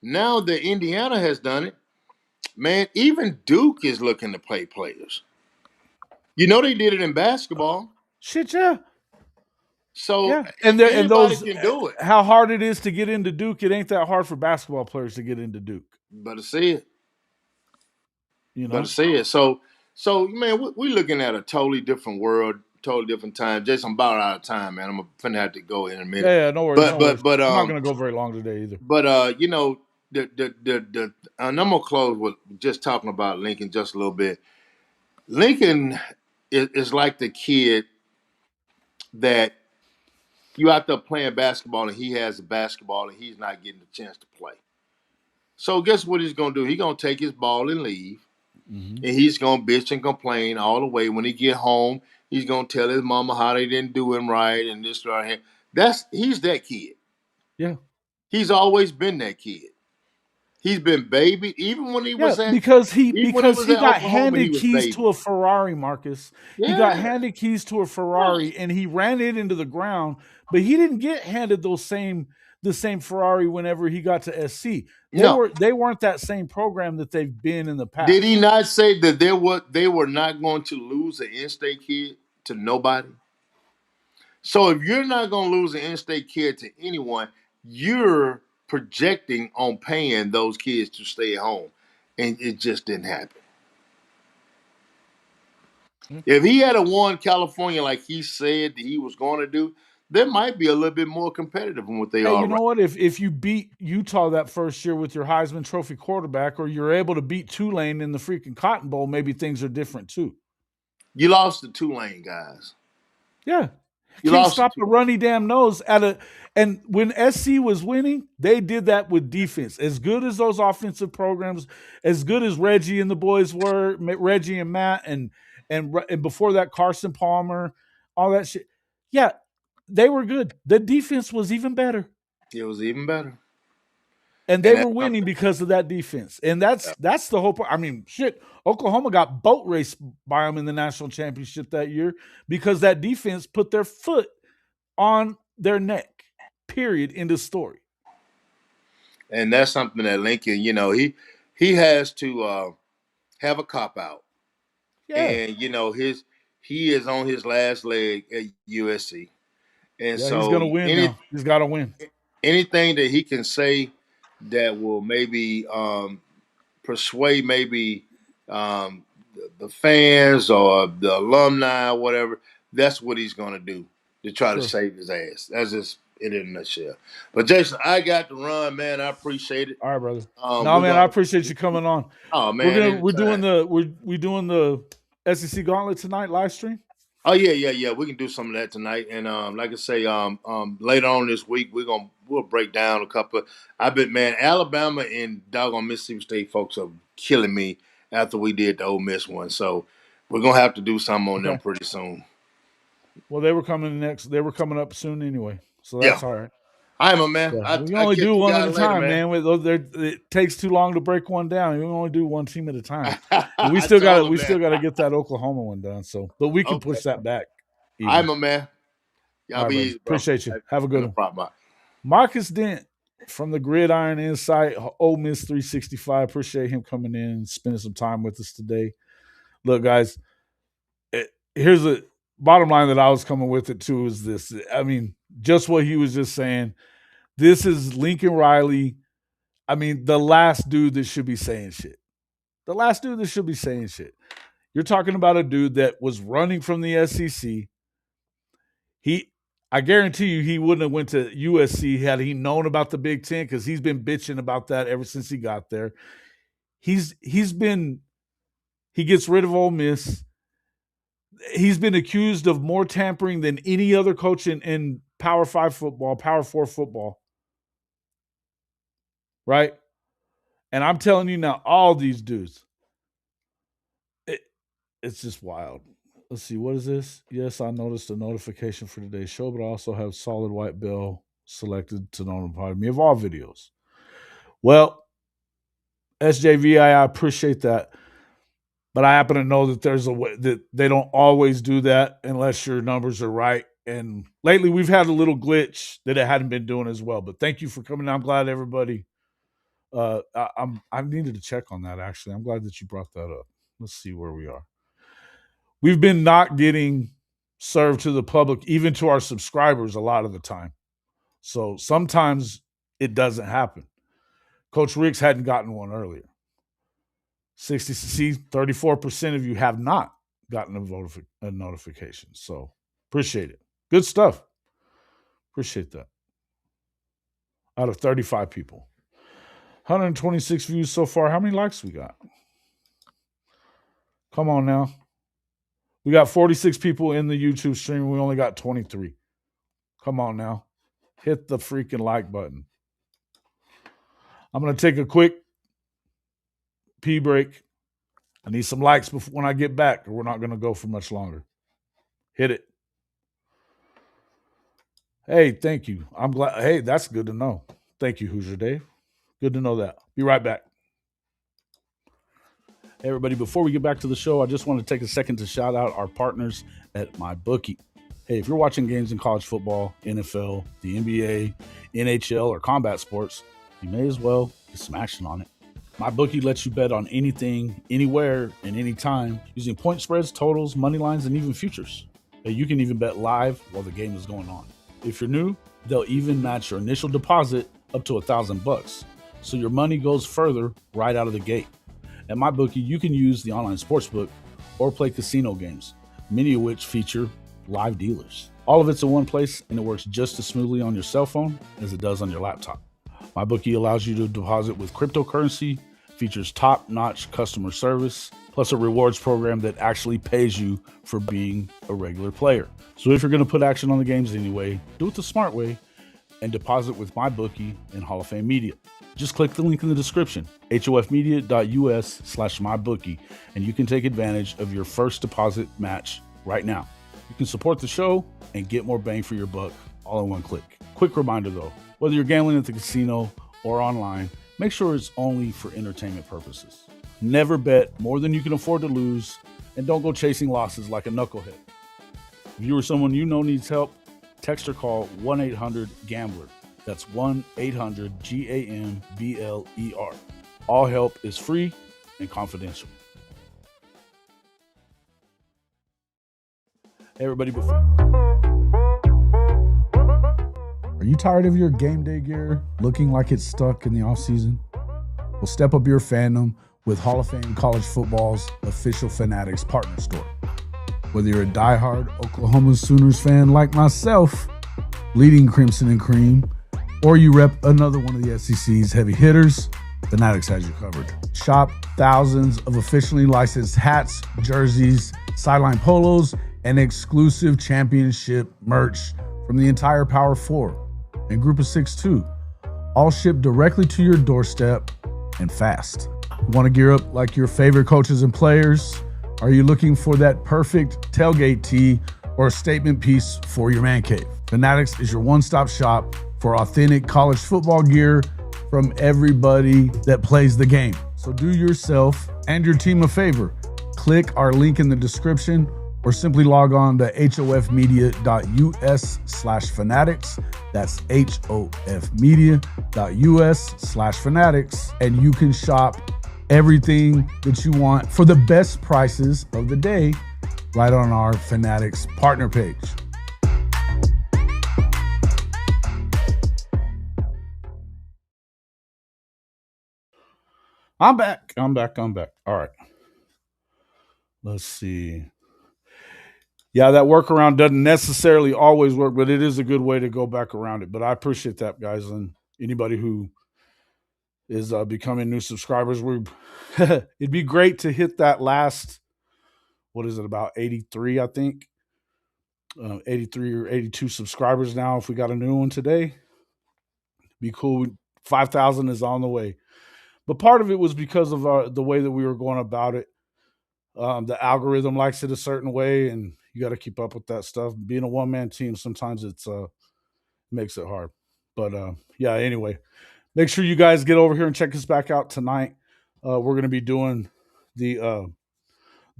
Now that Indiana has done it, man, even Duke is looking to play players. You know they did it in basketball. Shit, yeah. So Yeah. And anybody those can do it. how hard it is to get into Duke, it ain't that hard for basketball players to get into Duke. Better see it. You Better know? see it. So man, we're looking at a totally different world, totally different time. Jason, I'm about out of time, man. I'm gonna have to go in a minute. Yeah, no worries, But no worries. but but I'm not um gonna go very long today either. you know the and I'm gonna close with just talking about Lincoln just a little bit. Lincoln is like the kid that you out there playing basketball and he has the basketball and he's not getting the chance to play. So guess what he's gonna do? He's gonna take his ball and leave, Mm-hmm. and he's gonna bitch and complain all the way. When he get home, he's gonna tell his mama how they didn't do him right and this right here. He's that kid. Yeah. He's always been that kid. He's been baby even when he Yeah, was at because he even when he because was he at got Oklahoma. He handed was keys to baby. a Ferrari, Marcus. He got Yeah, handed keys to a right. Ferrari and he ran it into the ground, but he didn't get handed the same Ferrari whenever he got to SC. No, They weren't that same program that they've been in the did he past. not say that they were not going to lose an in-state kid to nobody? So if you're not going to lose an in-state kid to anyone, you're projecting on paying those kids to stay at home, and it just didn't happen. Yeah. If he had a won California like he said that he was going to do, they might be a little bit more competitive than what they Hey, are you right. know what? If you beat Utah that first year with your Heisman Trophy quarterback, or you're able to beat Tulane in the freaking Cotton Bowl, maybe things are different too. You lost the Tulane guys. Yeah. You Can't lost the stop the Tulane. runny damn nose at a and when SC was winning, they did that with defense. As good as those offensive programs, as good as Reggie and the boys were, Reggie and Matt and before that Carson Palmer, all that shit. Yeah, they were good. The defense was even better. It was even better, And they and were that's winning something. because of that defense. And that's the whole point. I mean, shit, Oklahoma got boat raced by them in the national championship that year because that defense put their foot on their neck. Period. In the story. And that's something that Lincoln, he has to have a cop out, Yeah. and he is on his last leg at USC, and Yeah, he's so gonna win now. He's gotta win. anything that he can say that will maybe persuade maybe the fans or the alumni or whatever, that's what he's going to do to try to Sure. save his ass. That's just it in a nutshell. But Jason, I got to run, man. I appreciate it. All right, brother. No, We're man, I going appreciate you coming on. oh man, We're doing anytime. we doing the SEC Gauntlet tonight live stream. Oh yeah. We can do some of that tonight, and like I say, later on this week we'll break down a couple. I've been man, Alabama and doggone Mississippi State folks are killing me after we did the Ole Miss one, so we're gonna have to do something on them Okay. pretty soon. Well, they were coming next. They were coming up soon anyway, so Yeah, that's all right. all right, my man. Yeah, we can I only catch do you one at guys a later, time, man. man. It takes too long to break one down. We can only do one team at a time, and I told him, we man. still got to get that Oklahoma one done. So, but we can Okay, push that back all right, even. my man. All Y'all right, be brother. easy, bro. Appreciate you. Have a good No one. problem. Marcus Dent from the Gridiron Insight, Ole Miss 365. Appreciate him coming in and spending some time with us today. Look, guys, here's a bottom line that I was coming with it too is this. I mean, just what he was just saying. This is Lincoln Riley. I mean, the last dude that should be saying shit. The last dude that should be saying shit. You're talking about a dude that was running from the SEC. He I guarantee you he wouldn't have went to USC had he known about the Big Ten, because he's been bitching about that ever since he got there. He's been he gets rid of Ole Miss. He's been accused of more tampering than any other coach in Power 5 football, Power 4 football, right? And I'm telling you now, all these dudes, it, it's just wild. Let's see, what is this? Yes, I noticed a notification for today's show, but I also have solid white bell selected to notify me of all videos. Well, SJVI, I appreciate that. But I happen to know that there's a way that they don't always do that unless your numbers are right. And lately we've had a little glitch that it hadn't been doing as well. But thank you for coming. I'm glad everybody. I needed to check on that actually. I'm glad that you brought that up. Let's see where we are. We've been not getting served to the public, even to our subscribers, a lot of the time. So sometimes it doesn't happen. Coach Riggs hadn't gotten one earlier. 34% of you have not gotten a notification. So appreciate it. Good stuff. Appreciate that. Out of 35 people. 126 views so far. How many likes we got? Come on now. We got 46 people in the YouTube stream. We only got 23. Come on now. Hit the freaking like button. I'm going to take a quick pee break. I need some likes before when I get back, or we're not going to go for much longer. Hit it. Hey, thank you. I'm glad. Hey, that's good to know. Thank you, Hoosier Dave. Good to know that. Be right back. Hey, everybody, before we get back to the show, I just want to take a second to shout out our partners at MyBookie. Hey, if you're watching games in college football, NFL, the NBA, NHL, or combat sports, you may as well get some action on it. MyBookie lets you bet on anything, anywhere, and anytime using point spreads, totals, money lines, and even futures. Hey, you can even bet live while the game is going on. If you're new, they'll even match your initial deposit up to $1,000, so your money goes further right out of the gate. At MyBookie, you can use the online sportsbook or play casino games, many of which feature live dealers. All of it's in one place, and it works just as smoothly on your cell phone as it does on your laptop. MyBookie allows you to deposit with cryptocurrency, features top-notch customer service, plus a rewards program that actually pays you for being a regular player. So if you're going to put action on the games anyway, do it the smart way and deposit with MyBookie and Hall of Fame Media. Just click the link in the description, hofmedia.us/mybookie, and you can take advantage of your first deposit match right now. You can support the show and get more bang for your buck all in one click. Quick reminder though, whether you're gambling at the casino or online, make sure it's only for entertainment purposes. Never bet more than you can afford to lose, and don't go chasing losses like a knucklehead. If you or someone you know needs help, text or call 1-800-GAMBLER. That's 1-800-GAMBLER. All help is free and confidential. Hey, everybody. Are you tired of your game day gear looking like it's stuck in the offseason? Well, step up your fandom with Hall of Fame College Football's official Fanatics partner store. Whether you're a diehard Oklahoma Sooners fan like myself, bleeding crimson and cream, or you rep another one of the SEC's heavy hitters, Fanatics has you covered. Shop thousands of officially licensed hats, jerseys, sideline polos, and exclusive championship merch from the entire Power 4 and Group of 6 too. All shipped directly to your doorstep and fast. Want to gear up like your favorite coaches and players? Are you looking for that perfect tailgate tee or a statement piece for your man cave? Fanatics is your one-stop shop for authentic college football gear from everybody that plays the game. So do yourself and your team a favor. Click our link in the description or simply log on to hofmedia.us/fanatics. That's hofmedia.us/fanatics. And you can shop everything that you want for the best prices of the day right on our Fanatics partner page. I'm back. All right. Let's see. Yeah, that workaround doesn't necessarily always work, but it is a good way to go back around it. But I appreciate that, guys, and anybody who is becoming new subscribers. We it'd be great to hit that last. What is it, about 83? I think 83 or 82 subscribers now. If we got a new one today, be cool. 5,000 is on the way. But part of it was because of the way that we were going about it. The algorithm likes it a certain way, and you got to keep up with that stuff. Being a one man team, sometimes it's makes it hard. But yeah, anyway, make sure you guys get over here and check us back out tonight. We're going to be doing the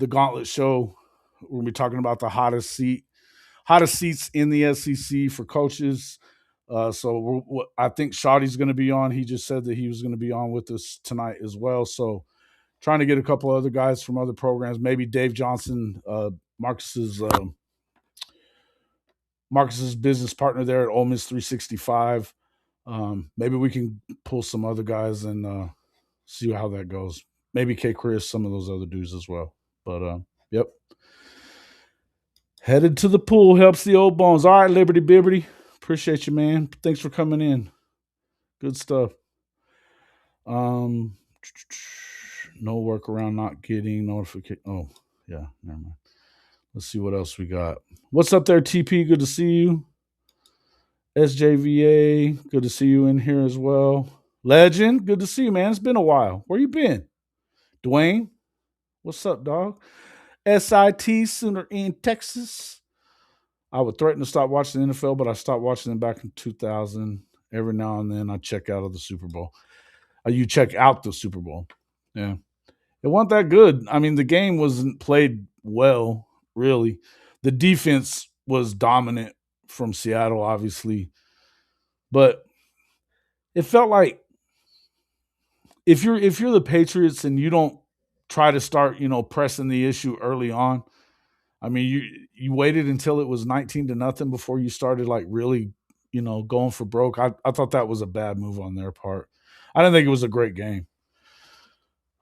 Gauntlet Show. We're going to be talking about the hottest seats in the SEC for coaches. I think Shotty's going to be on. He just said that he was going to be on with us tonight as well. So trying to get a couple other guys from other programs, maybe Dave Johnson, Marcus's business partner there at Ole Miss 365. Maybe we can pull some other guys and see how that goes. Maybe K. Chris, some of those other dudes as well. But yep. Headed to the pool helps the old bones. All right, Liberty Bibberty. Appreciate you, man. Thanks for coming in. Good stuff. Um, no workaround not getting notification. Oh, yeah, never mind. Let's see what else we got. What's up there, TP? Good to see you. SJVA, good to see you in here as well. Legend, good to see you, man. It's been a while. Where you been? Dwayne, what's up, dog? SIT Sooner in Texas. I would threaten to stop watching the NFL, but I stopped watching them back in 2000. Every now and then I check out of the Super Bowl. You check out the Super Bowl. Yeah. It wasn't that good. I mean, the game wasn't played well, really. The defense was dominant from Seattle, obviously. But it felt like if you're the Patriots and you don't try to start, pressing the issue early on. I mean, you waited until it was 19-0 before you started like really, going for broke. I thought that was a bad move on their part. I didn't think it was a great game.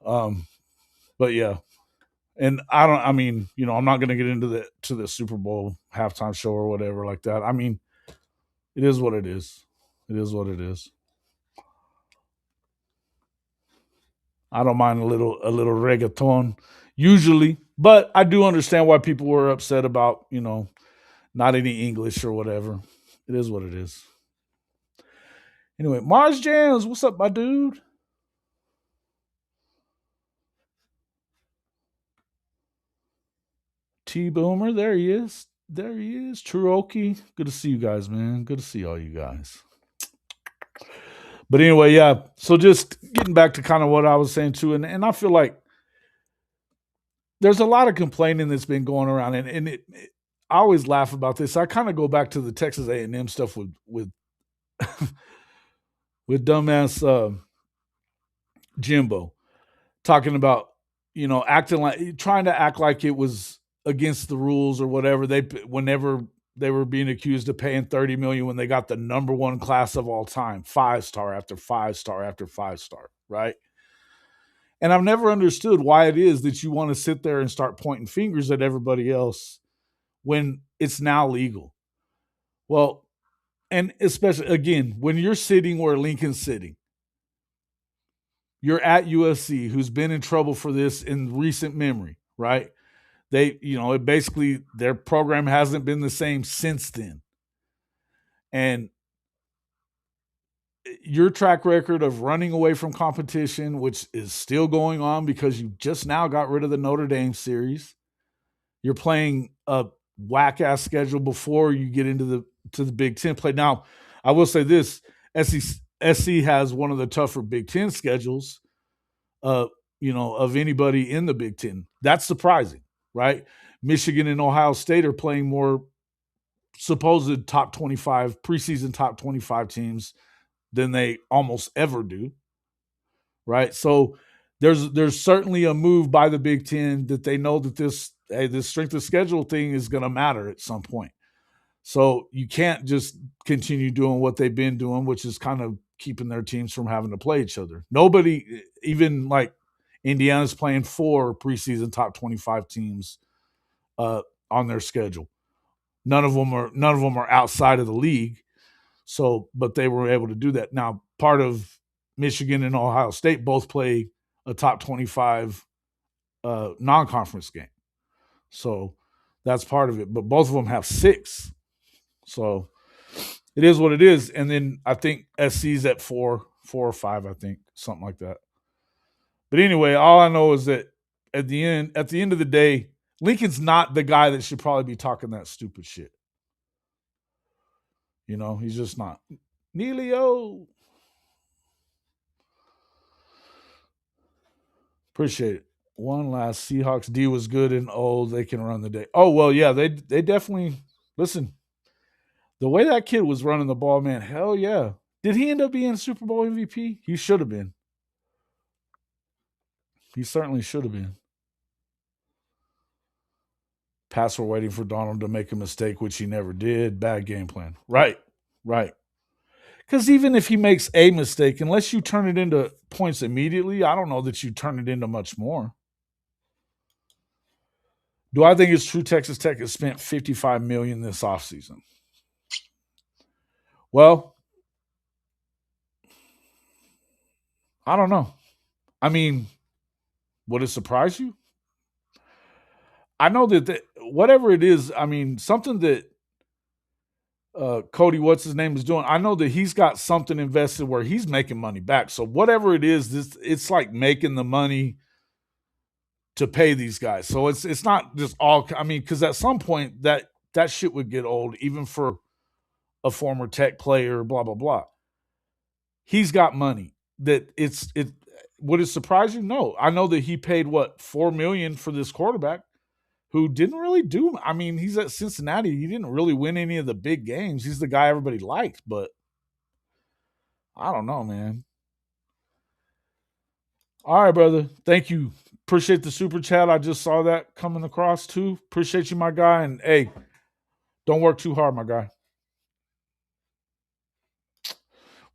But yeah. And I mean, I'm not going to get into the Super Bowl halftime show or whatever like that. I mean, it is what it is. It is what it is. I don't mind a little reggaeton usually, but I do understand why people were upset about, not any English or whatever. It is what it is. Anyway, Mars Jams, what's up, my dude? T Boomer, there he is. There he is. Truoki. Good to see you guys, man. Good to see all you guys. But anyway, yeah. So just getting back to kind of what I was saying too, and I feel like there's a lot of complaining that's been going around, and I always laugh about this. I kind of go back to the Texas A&M stuff with with dumbass Jimbo talking about acting like trying to act like it was against the rules or whatever. Whenever they were being accused of paying 30 million when they got the number one class of all time, 5-star after 5-star after 5-star, right? And I've never understood why it is that you want to sit there and start pointing fingers at everybody else when it's now legal. Well, and especially again, when you're sitting where Lincoln's sitting, you're at USC, who's been in trouble for this in recent memory, right? It basically their program hasn't been the same since then. And your track record of running away from competition, which is still going on because you just now got rid of the Notre Dame series. You're playing a whack ass schedule before you get into the Big Ten play. Now, I will say this: SC has one of the tougher Big Ten schedules, of anybody in the Big Ten. That's surprising, right? Michigan and Ohio State are playing more supposed top 25 preseason top 25 teams than they almost ever do, right? So there's certainly a move by the Big Ten that they know that this strength of schedule thing is going to matter at some point. So you can't just continue doing what they've been doing, which is kind of keeping their teams from having to play each other. Nobody, even like Indiana's playing 4 preseason top 25 teams on their schedule. None of them are outside of the league. So, but they were able to do that. Now, part of Michigan and Ohio State both play a top 25 non-conference game. So that's part of it. But both of them have 6. So it is what it is. And then I think SC's at 4 or 5, I think, something like that. But anyway, all I know is that at the end of the day, Lincoln's not the guy that should probably be talking that stupid shit. He's just not. Neilio. Appreciate it. One last Seahawks D was good and they can run the day. Oh well, yeah, they definitely listen. The way that kid was running the ball, man, hell yeah. Did he end up being Super Bowl MVP? He should have been. He certainly should have been. Pass were waiting for Donald to make a mistake, which he never did. Bad game plan. Right. Because even if he makes a mistake, unless you turn it into points immediately, I don't know that you turn it into much more. Do I think it's true Texas Tech has spent $55 million this offseason? Well, I don't know. I mean, would it surprise you? I know that whatever it is, I mean, something that Cody, what's his name, is doing. I know that he's got something invested where he's making money back. So whatever it is, it's like making the money to pay these guys. So it's not just all. I mean, because at some point that shit would get old, even for a former Tech player. Blah blah blah. He's got money that it. Would it surprise you? No. I know that he paid what $4 million for this quarterback who didn't really do. I mean, he's at Cincinnati. He didn't really win any of the big games. He's the guy everybody liked, but I don't know, man. All right, brother. Thank you. Appreciate the super chat. I just saw that coming across too. Appreciate you, my guy. And hey, don't work too hard, my guy.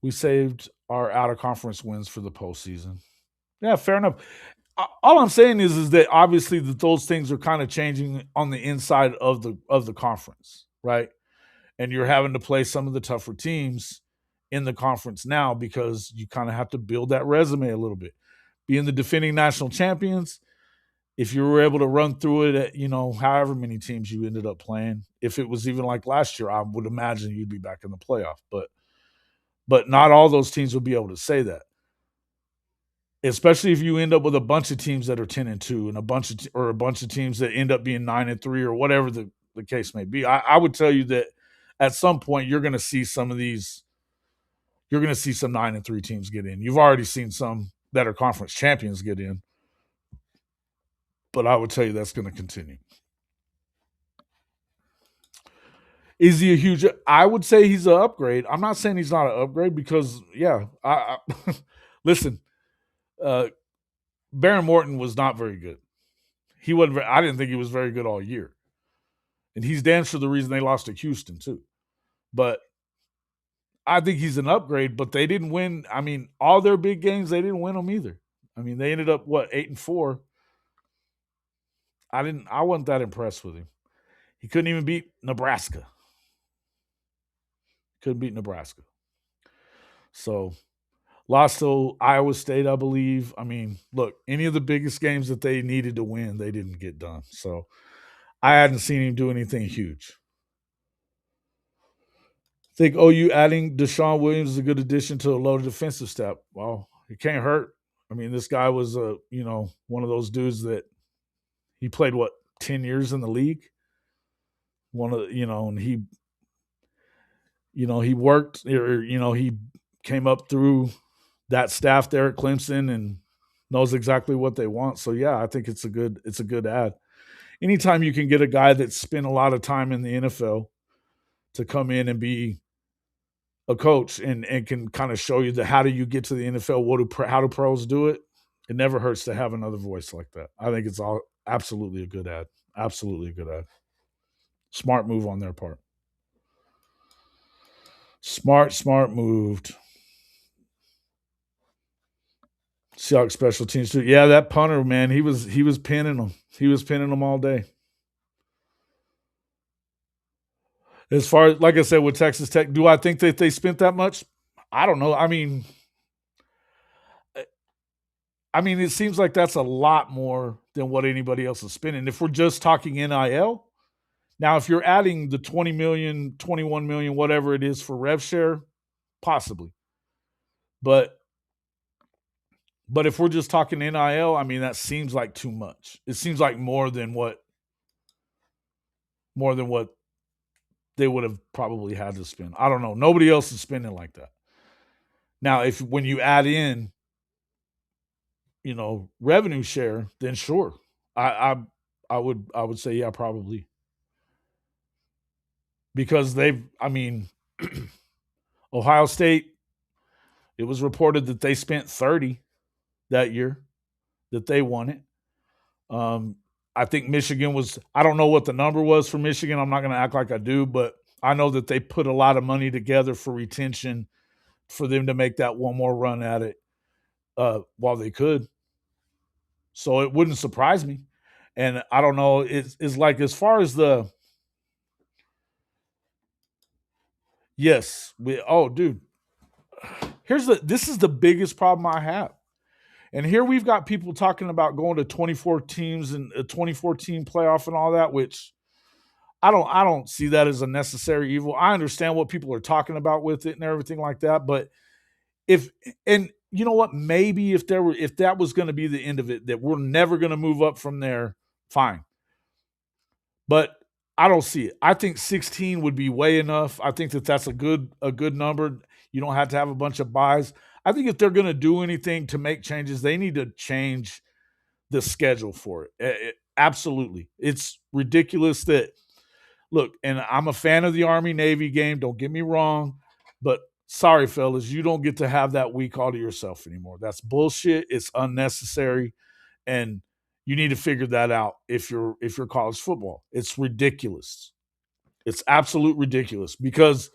We saved our out of conference wins for the postseason. Yeah, fair enough. All I'm saying is that obviously that those things are kind of changing on the inside of the conference, right? And you're having to play some of the tougher teams in the conference now because you kind of have to build that resume a little bit. Being the defending national champions, if you were able to run through it at, however many teams you ended up playing, if it was even like last year, I would imagine you'd be back in the playoff. But not all those teams would be able to say that. Especially if you end up with a bunch of teams that are 10-2 and a bunch of teams that end up being 9-3 or whatever the case may be. I would tell you that at some point you're going to see some of these. You're going to see some 9-3 teams get in. You've already seen some that are conference champions get in, but I would tell you that's going to continue. Is he a huge? I would say he's an upgrade. I'm not saying he's not an upgrade because, yeah, I listen. Baron Morton was not very good. He wasn't. I didn't think he was very good all year, and he's damn sure the reason they lost to Houston too. But I think he's an upgrade. But they didn't win. I mean, all their big games they didn't win them either. I mean, they ended up 8-4. I wasn't that impressed with him. He couldn't even beat Nebraska. Couldn't beat Nebraska. So lost to Iowa State, I believe. I mean, look, any of the biggest games that they needed to win, they didn't get done. So I hadn't seen him do anything huge. Think OU adding Deshaun Williams is a good addition to a loaded defensive staff. Well, it can't hurt. I mean, this guy was one of those dudes that he played 10 years in the league. And he worked, he came up through that staff there at Clemson and knows exactly what they want. So yeah, I think it's a good ad. Anytime you can get a guy that's spent a lot of time in the NFL to come in and be a coach and can kind of show you how do you get to the NFL, how do pros do it, it never hurts to have another voice like that. I think it's all absolutely a good ad. Absolutely a good ad. Smart move on their part. Smart moved. Seahawks special teams too. Yeah, that punter, man, he was pinning them. He was pinning them all day. As far as, like I said, with Texas Tech, do I think that they spent that much? I don't know. I mean, it seems like that's a lot more than what anybody else is spending. If we're just talking NIL, now if you're adding the 20 million, 21 million, whatever it is for rev share, possibly. But if we're just talking NIL, I mean that seems like too much. It seems like more than what they would have probably had to spend. I don't know. Nobody else is spending like that. Now, if when you add in, revenue share, then sure. I would say yeah, probably. Because Ohio State, it was reported that they spent 30 that year that they won it. Um, I think Michigan was, I don't know what the number was for Michigan. I'm not going to act like I do, but I know that they put a lot of money together for retention for them to make that one more run at it while they could. So it wouldn't surprise me. And I don't know, it's like as far as yes, dude, this is the biggest problem I have. And here we've got people talking about going to 24 teams and a 2014 playoff and all that, which I don't see that as a necessary evil. I understand what people are talking about with it and everything like that, but if and you know what, maybe if that was going to be the end of it, that we're never going to move up from there, fine. But I don't see it. I think 16 would be way enough. I think that that's a good number. You don't have to have a bunch of buys. I think if they're going to do anything to make changes, they need to change the schedule for it. Absolutely. It's ridiculous that look, and I'm a fan of the Army Navy game, don't get me wrong, but sorry fellas, you don't get to have that week all to yourself anymore. That's bullshit. It's unnecessary and you need to figure that out if you're college football. It's ridiculous. It's absolute ridiculous because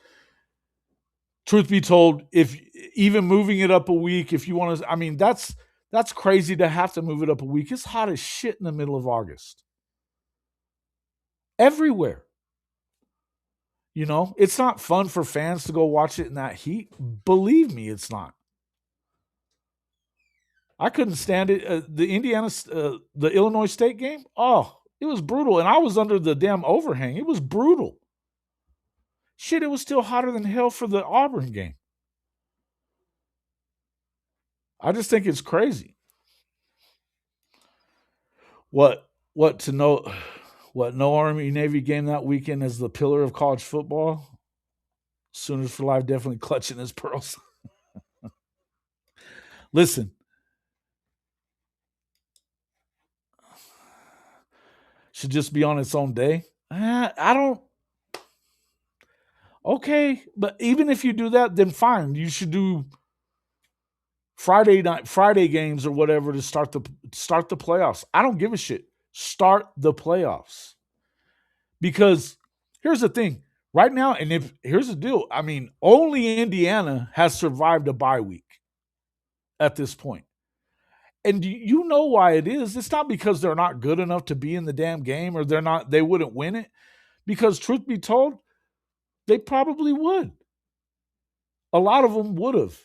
truth be told, if even moving it up a week, if you want to, I mean, that's crazy to have to move it up a week. It's hot as shit in the middle of August. Everywhere. It's not fun for fans to go watch it in that heat. Believe me, it's not. I couldn't stand it. The Illinois State game. Oh, it was brutal, and I was under the damn overhang. It was brutal. Shit, it was still hotter than hell for the Auburn game. I just think it's crazy. What to know? What no Army Navy game that weekend is the pillar of college football? Sooners for life definitely clutching his pearls. Listen, should just be on its own day. I don't. Okay, but even if you do that, then fine. You should do Friday games or whatever to start the playoffs. I don't give a shit. Start the playoffs because here's the thing. Right now, and if here's the deal, I mean, only Indiana has survived a bye week at this point. And you know why it is. It's not because they're not good enough to be in the damn game or they wouldn't win it. Because truth be told, they probably would. A lot of them would have.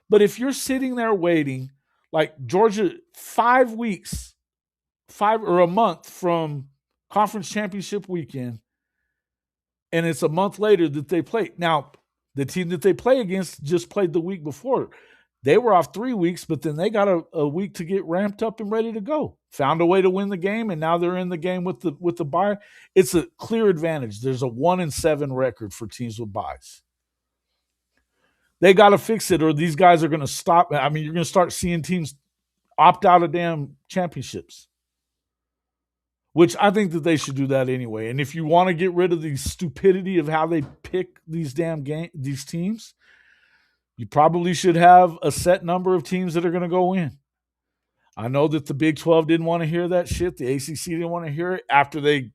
But if you're sitting there waiting, like Georgia, 5 weeks, a month from conference championship weekend, and it's a month later that they play. Now, the team that they play against just played the week before. They were off 3 weeks, but then they got a week to get ramped up and ready to go. Found a way to win the game, and now they're in the game with the bye. It's a clear advantage. There's a 1-7 record for teams with byes. They got to fix it, or these guys are going to stop. I mean, you're going to start seeing teams opt out of damn championships, which I think that they should do that anyway. And if you want to get rid of the stupidity of how they pick these these teams, you probably should have a set number of teams that are going to go in. I know that the Big 12 didn't want to hear that shit. The ACC didn't want to hear it after Brett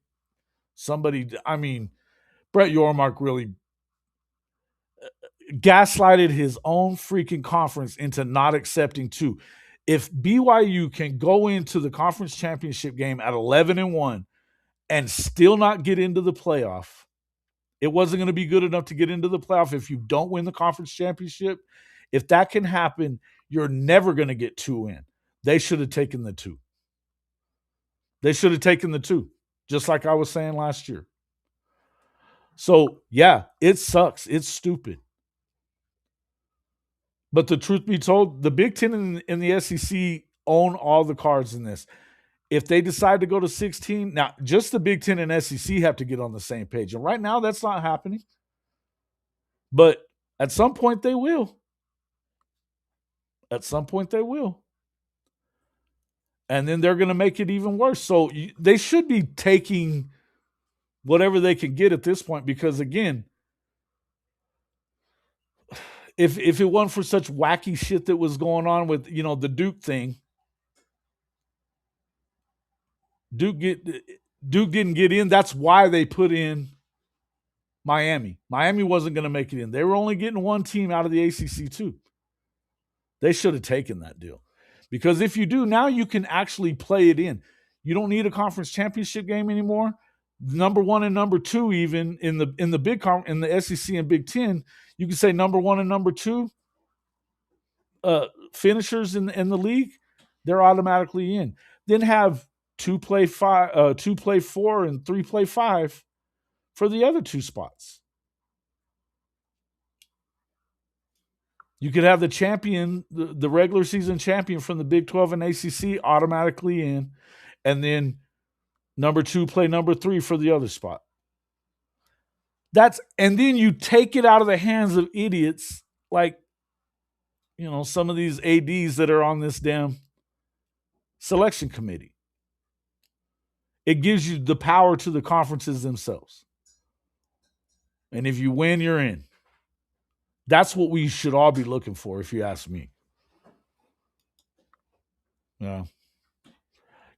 Yormark really gaslighted his own freaking conference into not accepting two. If BYU can go into the conference championship game at 11-1 and still not get into the playoff, It wasn't going to be good enough to get into the playoff if you don't win the conference championship. If that can happen, you're never going to get 2 in. They should have taken the 2. They should have taken the 2, just like I was saying last year. So, yeah, it sucks. It's stupid. But the truth be told, the Big Ten and the SEC own all the cards in this. If they decide to go to 16, now just the Big Ten and SEC have to get on the same page. And right now, that's not happening. But at some point, they will. At some point, they will. And then they're going to make it even worse. So they should be taking whatever they can get at this point because, again, if it wasn't for such wacky shit that was going on with, the Duke thing, Duke didn't get in. That's why they put in Miami. Miami wasn't going to make it in. They were only getting one team out of the ACC too. They should have taken that deal. Because if you do, now you can actually play it in. You don't need a conference championship game anymore. Number 1 and number 2, even in the in the SEC and Big Ten, you can say number 1 and number 2 finishers in the league, they're automatically in. Then have 2 play 5, 2 play 4, and 3 play 5 for the other 2 spots. You could have the champion, the regular season champion from the Big 12 and ACC automatically in, and then number 2 play number 3 for the other spot. And then you take it out of the hands of idiots like, some of these ADs that are on this damn selection committee. It gives you the power to the conferences themselves. And if you win, you're in. That's what we should all be looking for, if you ask me. Yeah.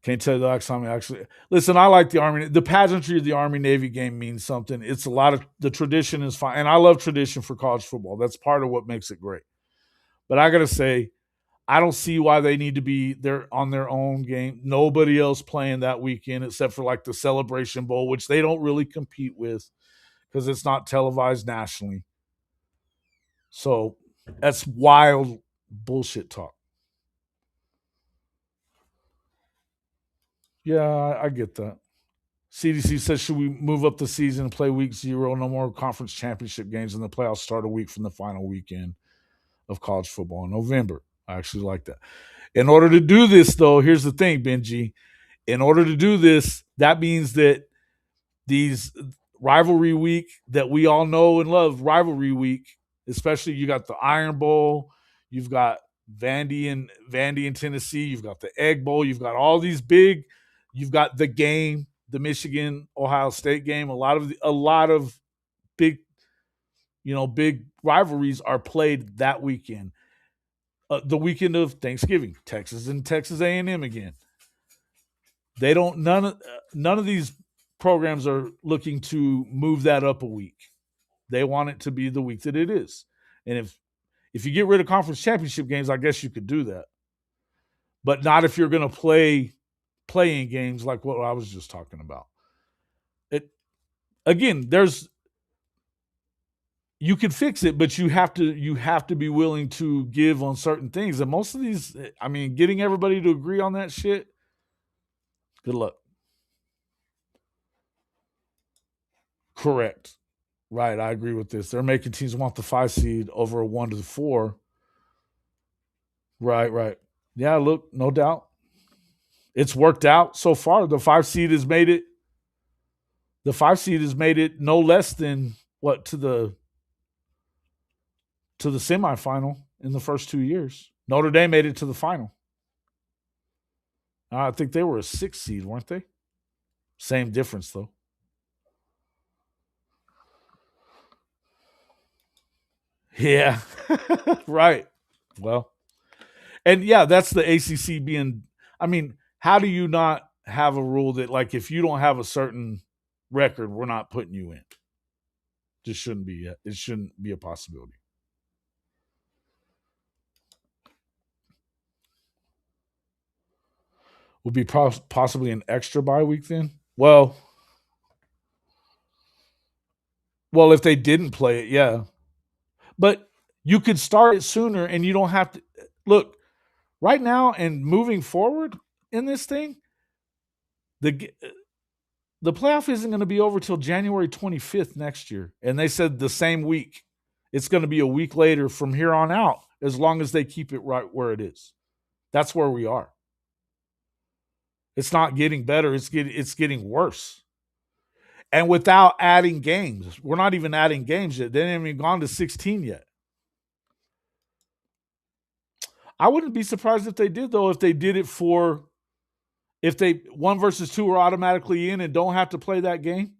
Can't tell you the last time actually. Listen, I like the Army. The pageantry of the Army Navy game means something. It's a lot of the tradition is fine. And I love tradition for college football. That's part of what makes it great. But I got to say, I don't see why they need to be there on their own game. Nobody else playing that weekend except for like the Celebration Bowl, which they don't really compete with because it's not televised nationally. So that's wild bullshit talk. Yeah, I get that. CDC says, should we move up the season and play week 0? No more conference championship games, and the playoffs start a week from the final weekend of college football in November. I actually like that. In order to do this, though, here's the thing, Benji. In order to do this, that means that these rivalry week that we all know and love, rivalry week, especially you got the Iron Bowl, you've got Vandy in Tennessee, you've got the Egg Bowl, you've got all these big, you've got the game, the Michigan Ohio State game. A lot of big, big rivalries are played that weekend. The weekend of Thanksgiving, Texas and Texas A&M again. They don't none of these programs are looking to move that up a week. They want it to be the week that it is. And if you get rid of conference championship games, I guess you could do that. But not if you're going to play playing games like what I was just talking about. Again, you can fix it, but you have to be willing to give on certain things. And most of these, getting everybody to agree on that shit, good luck. Correct. Right, I agree with this. They're making teams want the 5 seed over a 1 to the 4. Right. Yeah, look, no doubt. It's worked out so far. The 5 seed has made it. The 5 seed has made it no less than what to the semifinal in the first 2 years. Notre Dame made it to the final. I think they were a 6 seed, weren't they? Same difference though. Yeah, right. Well, and yeah, that's the ACC being. How do you not have a rule that like if you don't have a certain record, we're not putting you in? Just shouldn't be. It shouldn't be a possibility. Would be possibly an extra bye week then. Well, Well, if they didn't play it, yeah. But you could start it sooner and you don't have to look right now and moving forward in this thing, the the playoff isn't going to be over till January 25th next year. And they said the same week. It's going to be a week later from here on out, as long as they keep it right where it is. That's where we are. It's not getting better, it's getting worse. And without adding games. We're not even adding games yet. They haven't even gone to 16 yet. I wouldn't be surprised if they did, though, if they did it for if they 1 versus 2 are automatically in and don't have to play that game.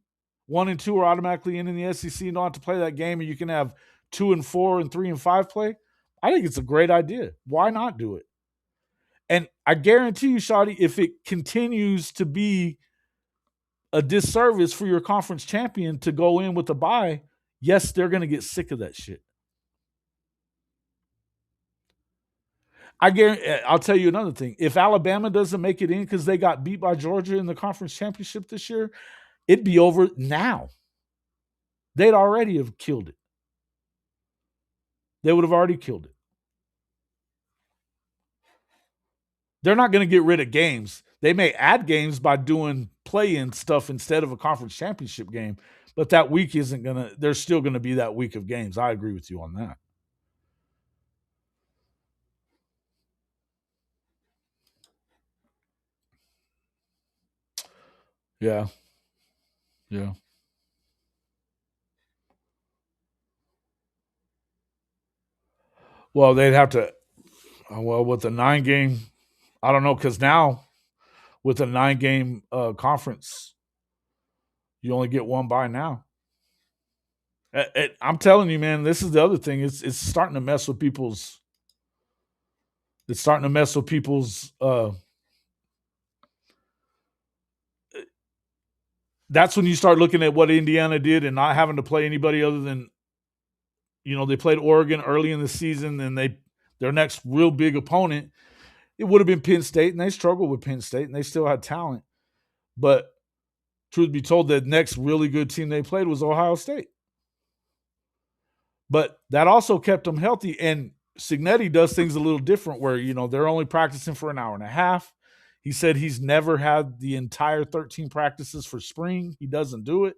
1 and 2 are automatically in the SEC and don't have to play that game, and you can have 2 and 4 and 3 and 5 play. I think it's a great idea. Why not do it? And I guarantee you, Shotty, if it continues to be a disservice for your conference champion to go in with a bye, yes, they're going to get sick of that shit. I guarantee. I'll tell you another thing. If Alabama doesn't make it in because they got beat by Georgia in the conference championship this year, it'd be over now. They'd already have killed it. They would have already killed it. They're not going to get rid of games. They may add games by doing play-in stuff instead of a conference championship game, but that week isn't going to, there's still going to be that week of games. I agree with you on that. Yeah. Yeah. Well, they'd have to, well, with the 9 game, I don't know, because now with a 9 game conference, you only get one bye now. I'm telling you, man, this is the other thing. It's starting to mess with people's. It's starting to mess with people's. That's when you start looking at what Indiana did and not having to play anybody other than, they played Oregon early in the season, and their next real big opponent, it would have been Penn State, and they struggled with Penn State, and they still had talent. But truth be told, the next really good team they played was Ohio State. But that also kept them healthy. And Signetti does things a little different where, they're only practicing for an hour and a half. He said he's never had the entire 13 practices for spring. He doesn't do it.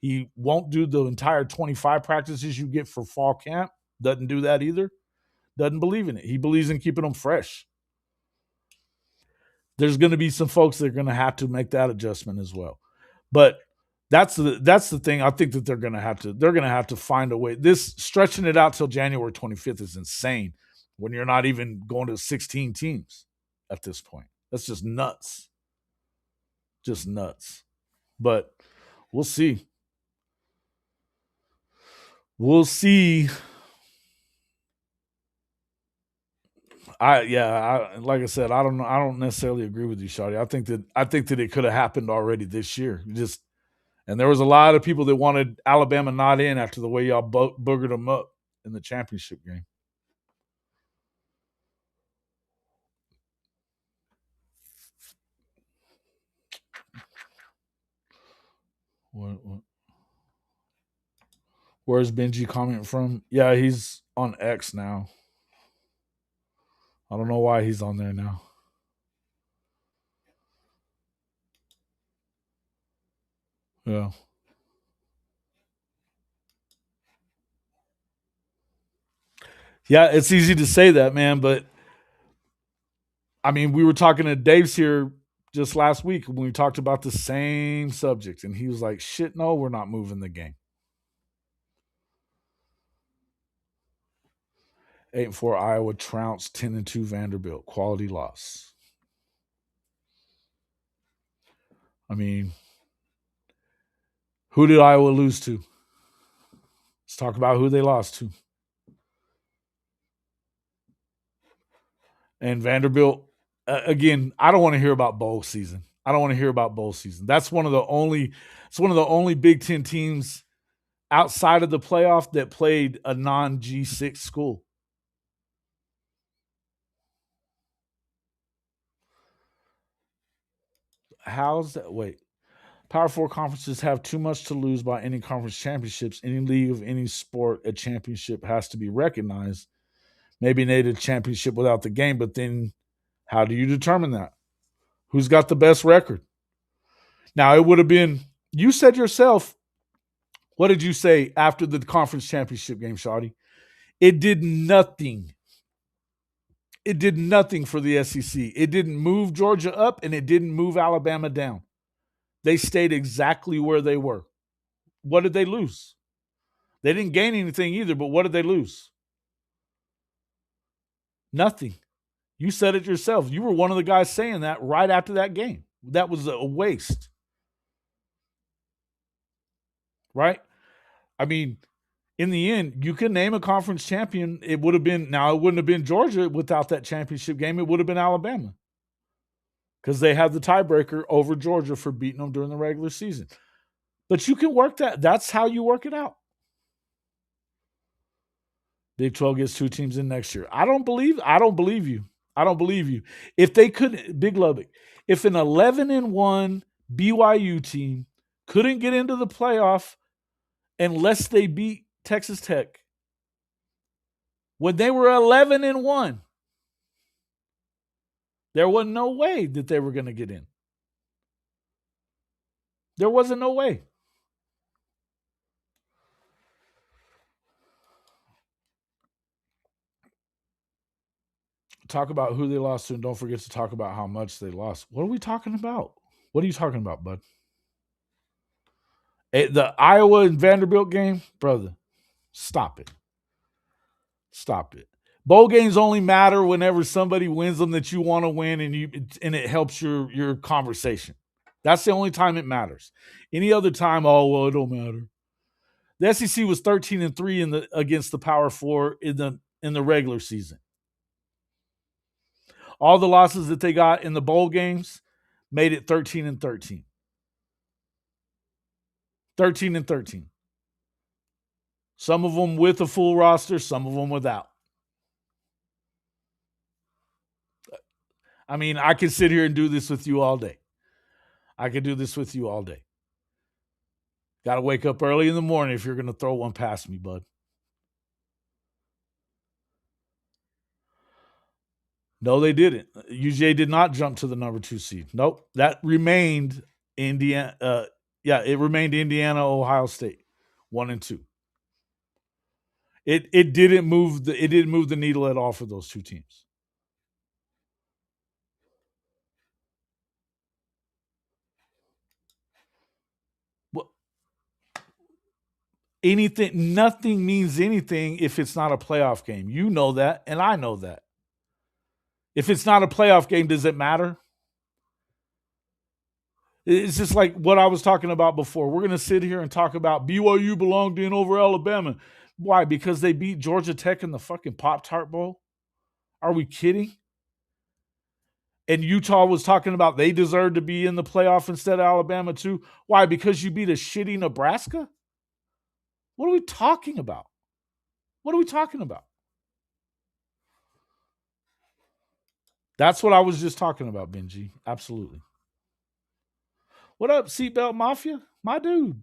He won't do the entire 25 practices you get for fall camp. Doesn't do that either. Doesn't believe in it. He believes in keeping them fresh. There's going to be some folks that are going to have to make that adjustment as well. But that's the thing. I think that they're going to have to find a way. This stretching it out till January 25th is insane when you're not even going to 16 teams at this point. That's just nuts. Just nuts. But we'll see. We'll see. Like I said, I don't know. I don't necessarily agree with you, Shawty. I think that it could have happened already this year. And there was a lot of people that wanted Alabama not in after the way y'all boogered them up in the championship game. What, where's Benji commenting from? Yeah, he's on X now. I don't know why he's on there now. Yeah. Yeah, it's easy to say that, man, but I mean, we were talking to Dave's here just last week when we talked about the same subject, and he was like, shit, no, we're not moving the game. 8-4 Iowa trounced 10-2 Vanderbilt. Quality loss. I mean, who did Iowa lose to? Let's talk about who they lost to. And Vanderbilt, again, I don't want to hear about bowl season. I don't want to hear about bowl season. That's one of the only Big Ten teams outside of the playoff that played a non G6 school. How's that? Wait. Power Four conferences have too much to lose by any conference championships. Any league of any sport, a championship has to be recognized. Maybe they did a championship without the game, but then how do you determine that? Who's got the best record? Now, it would have been, you said yourself, what did you say after the conference championship game, Shawty? It did nothing. It did nothing for the SEC. It didn't move Georgia up and it didn't move Alabama down. They stayed exactly where they were. What did they lose? They didn't gain anything either, but what did they lose? Nothing. You said it yourself. You were one of the guys saying that right after that game. That was a waste. Right? I mean, in the end, you can name a conference champion. It would have been, now it wouldn't have been Georgia without that championship game. It would have been Alabama because they had the tiebreaker over Georgia for beating them during the regular season. But you can work that. That's how you work it out. Big 12 gets 2 teams in next year. I don't believe you. I don't believe you. If they couldn't, Big Lubbock, if an 11-1 BYU team couldn't get into the playoff unless they beat Texas Tech, when they were 11-1, there was no way that they were going to get in. There wasn't no way. Talk about who they lost to, and don't forget to talk about how much they lost. What are we talking about? What are you talking about, bud? The Iowa and Vanderbilt game, brother, stop it. Stop it. Bowl games only matter whenever somebody wins them that you want to win, and it helps your conversation. That's the only time it matters. Any other time, oh well, it don't matter. The SEC was 13-3 against the Power Four in the regular season. All the losses that they got in the bowl games made it 13-13. 13-13. Some of them with a full roster, some of them without. I mean, I could sit here and do this with you all day. Got to wake up early in the morning if you're going to throw one past me, bud. No, they didn't. UGA did not jump to the number 2 seed. Nope. That remained Indiana. It remained Indiana, Ohio State, 1 and 2. It didn't move the needle at all for those 2 teams. Well, nothing means anything if it's not a playoff game. You know that, and I know that. If it's not a playoff game, does it matter? It's just like what I was talking about before. We're going to sit here and talk about BYU belonged in over Alabama. Why? Because they beat Georgia Tech in the fucking Pop-Tart Bowl? Are we kidding? And Utah was talking about they deserved to be in the playoff instead of Alabama too. Why? Because you beat a shitty Nebraska? What are we talking about? That's what I was just talking about, Benji. Absolutely. What up, Seatbelt Mafia? My dude.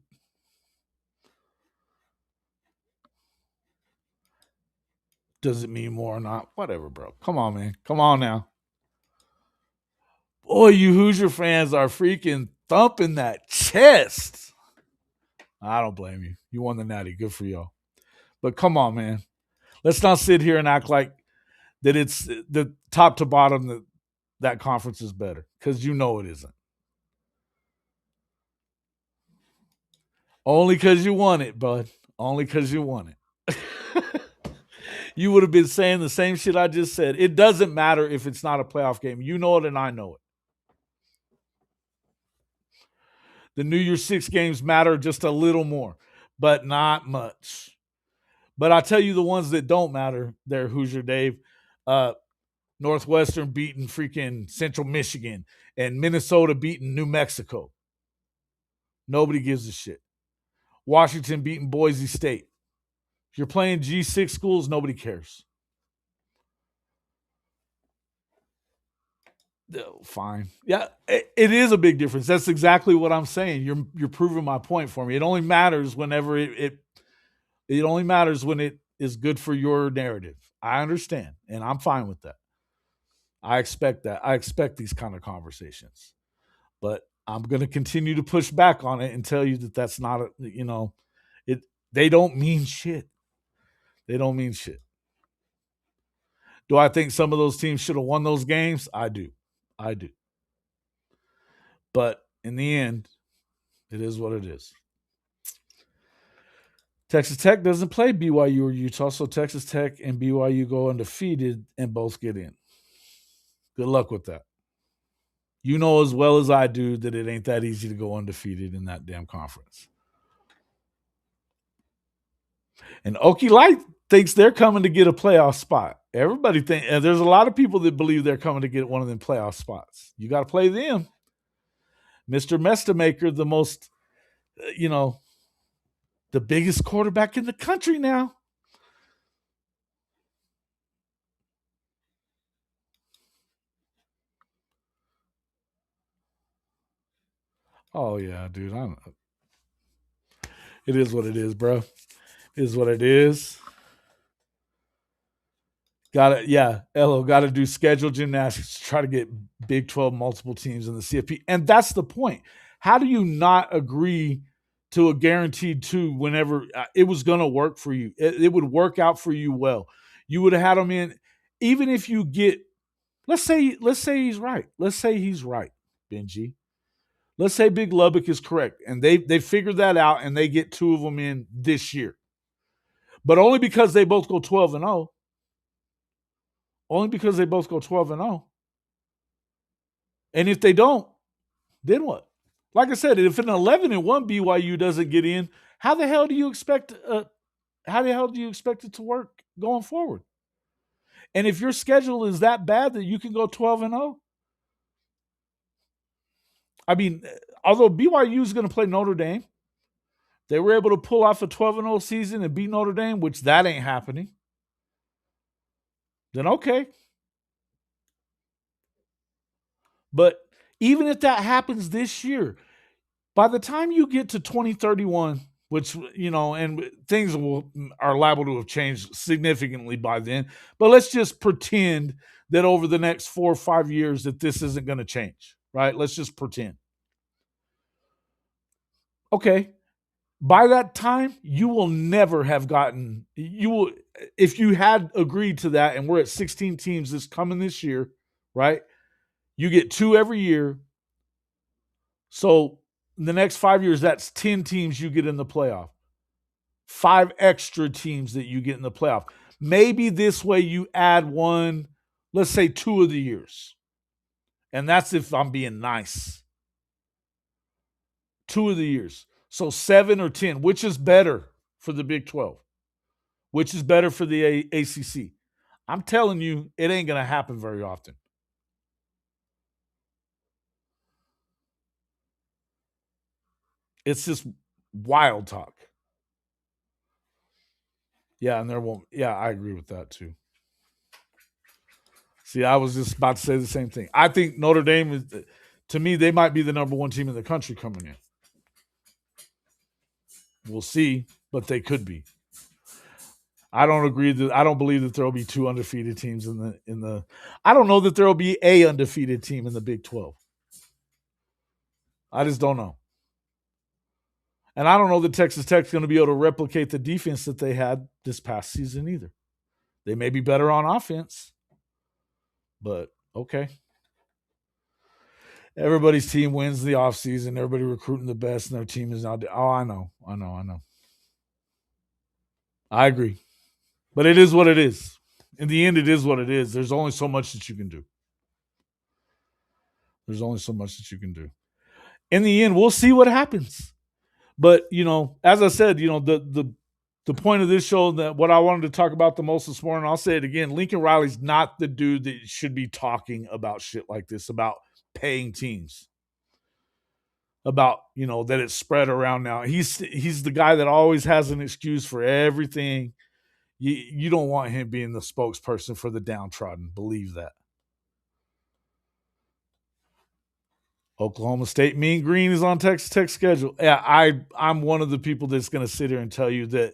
Does it mean more or not? Whatever, bro. Come on, man. Come on now. Boy, you Hoosier fans are freaking thumping that chest. I don't blame you. You won the Natty. Good for y'all. But come on, man. Let's not sit here and act like that it's the top to bottom that conference is better, because you know it isn't. Only because you won it, bud. Only because you won it. You would have been saying the same shit I just said. It doesn't matter if it's not a playoff game. You know it and I know it. The New Year's Six games matter just a little more, but not much. But I tell you the ones that don't matter there, Hoosier Dave. Northwestern beating freaking Central Michigan and Minnesota beating New Mexico. Nobody gives a shit. Washington beating Boise State. If you're playing G6 schools, nobody cares. Fine. Yeah, it is a big difference. That's exactly what I'm saying. You're proving my point for me. It only matters whenever it only matters when it is good for your narrative. I understand, and I'm fine with that. I expect that. I expect these kind of conversations, but I'm going to continue to push back on it and tell you that that's not a, it. They don't mean shit. They don't mean shit. Do I think some of those teams should have won those games? I do. I do. But in the end, it is what it is. Texas Tech doesn't play BYU or Utah, so Texas Tech and BYU go undefeated and both get in. Good luck with that. You know as well as I do that it ain't that easy to go undefeated in that damn conference. And Okie Light thinks they're coming to get a playoff spot. Everybody think there's a lot of people that believe they're coming to get one of them playoff spots. You got to play them. Mr. Mestamaker, the most, the biggest quarterback in the country now. Oh yeah, dude. It is what it is, bro. It is what it is. Got to do schedule gymnastics to try to get Big 12 multiple teams in the CFP. And that's the point. How do you not agree to a guaranteed two whenever it was going to work for you? It would work out for you well. You would have had them in, even if you get, let's say he's right. Let's say he's right, Benji. Let's say Big Lubbock is correct, and they figured that out, and they get two of them in this year, but only because they both go 12-0. Only because they both go 12-0. And if they don't, then what? Like I said, if an 11-1 BYU doesn't get in, how the hell do you expect? How the hell do you expect it to work going forward? And if your schedule is that bad that you can go 12-0, I mean, although BYU is going to play Notre Dame, they were able to pull off a 12-0 season and beat Notre Dame, which that ain't happening. Then okay. But even if that happens this year, by the time you get to 2031, which, and things are liable to have changed significantly by then, but let's just pretend that over the next 4 or 5 years that this isn't going to change, right? Let's just pretend. Okay. By that time, you will never have gotten, if you had agreed to that, and we're at 16 teams this coming this year, right? You get 2 every year. So in the next 5 years, that's 10 teams you get in the playoff. 5 extra teams that you get in the playoff. Maybe this way you add one, let's say 2 of the years. And that's if I'm being nice. 2 of the years. So 7 or 10, which is better for the Big 12? Which is better for the ACC? I'm telling you, it ain't going to happen very often. It's just wild talk. Yeah, and there won't. Yeah, I agree with that too. See, I was just about to say the same thing. I think Notre Dame is, to me, they might be the number 1 team in the country coming in. We'll see, but they could be. I don't believe that there will be 2 undefeated teams in the. I don't know that there will be a undefeated team in the Big 12. I just don't know. And I don't know that Texas Tech's going to be able to replicate the defense that they had this past season either. They may be better on offense, but okay. Everybody's team wins the offseason. Everybody recruiting the best, and their team is not. Oh, I know. I agree. But it is what it is. In the end, it is what it is. There's only so much that you can do. In the end, we'll see what happens. But, as I said, the point of this show, that what I wanted to talk about the most this morning, I'll say it again, Lincoln Riley's not the dude that should be talking about shit like this, about paying teams. About, that it's spread around now. He's the guy that always has an excuse for everything. You don't want him being the spokesperson for the downtrodden. Believe that. Oklahoma State Mean Green is on Texas Tech schedule. Yeah, I'm one of the people that's going to sit here and tell you that,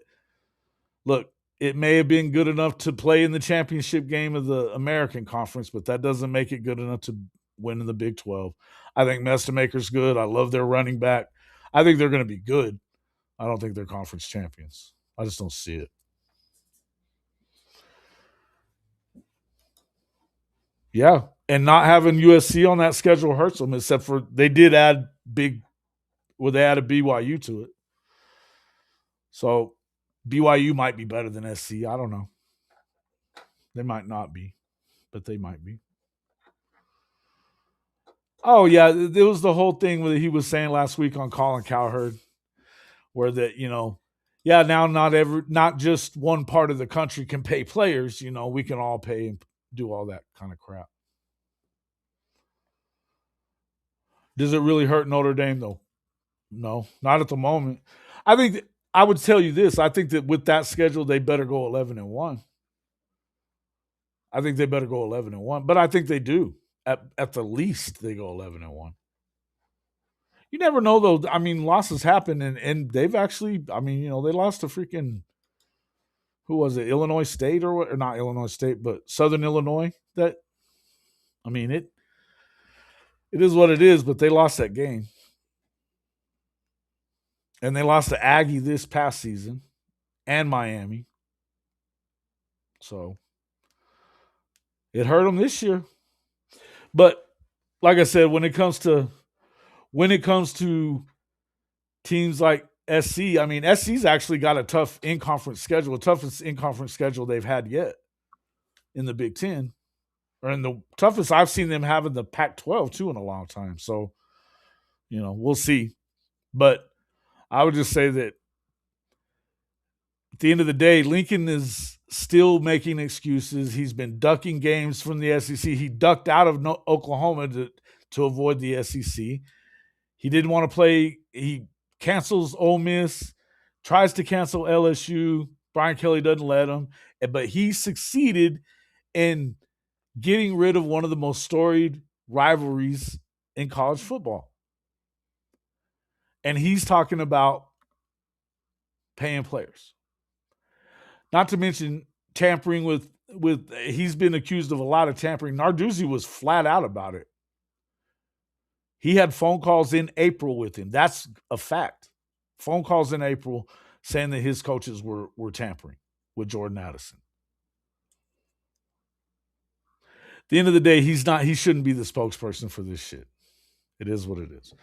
look, it may have been good enough to play in the championship game of the American Conference, but that doesn't make it good enough to win in the Big 12. I think Mestamaker's good. I love their running back. I think they're going to be good. I don't think they're conference champions. I just don't see it. Yeah. And not having USC on that schedule hurts them, except for they did add they added BYU to it. So BYU might be better than SC. I don't know. They might not be, but they might be. Oh yeah, there was the whole thing that he was saying last week on Colin Cowherd, where that yeah, now not just one part of the country can pay players. We can all pay and do all that kind of crap. Does it really hurt Notre Dame though? No, not at the moment. I think I would tell you this. I think that with that schedule, they better go 11-1. I think they better go 11-1, but I think they do. At the least, they go 11-1. You never know though. I mean, losses happen, and they've actually. I mean, they lost to freaking who was it? Illinois State or what? Or not Illinois State, but Southern Illinois. That I mean it is what it is. But they lost that game, and they lost to Aggie this past season, and Miami. So it hurt them this year. But like I said, when it comes to teams like SC, I mean SC's actually got a tough in-conference schedule, the toughest in-conference schedule they've had yet in the Big Ten, or in the toughest I've seen them have in the Pac-12 too in a long time. So, we'll see. But I would just say that at the end of the day, Lincoln is still making excuses. He's been ducking games from the SEC. He ducked out of Oklahoma to avoid the SEC. He didn't want to play. He cancels Ole Miss, tries to cancel LSU. Brian Kelly doesn't let him. But he succeeded in getting rid of one of the most storied rivalries in college football. And he's talking about paying players. Not to mention tampering with he's been accused of a lot of tampering. Narduzzi was flat out about it. He had phone calls in April with him. That's a fact. Phone calls in April saying that his coaches were tampering with Jordan Addison. At the end of the day, he shouldn't be the spokesperson for this shit. It is what it is.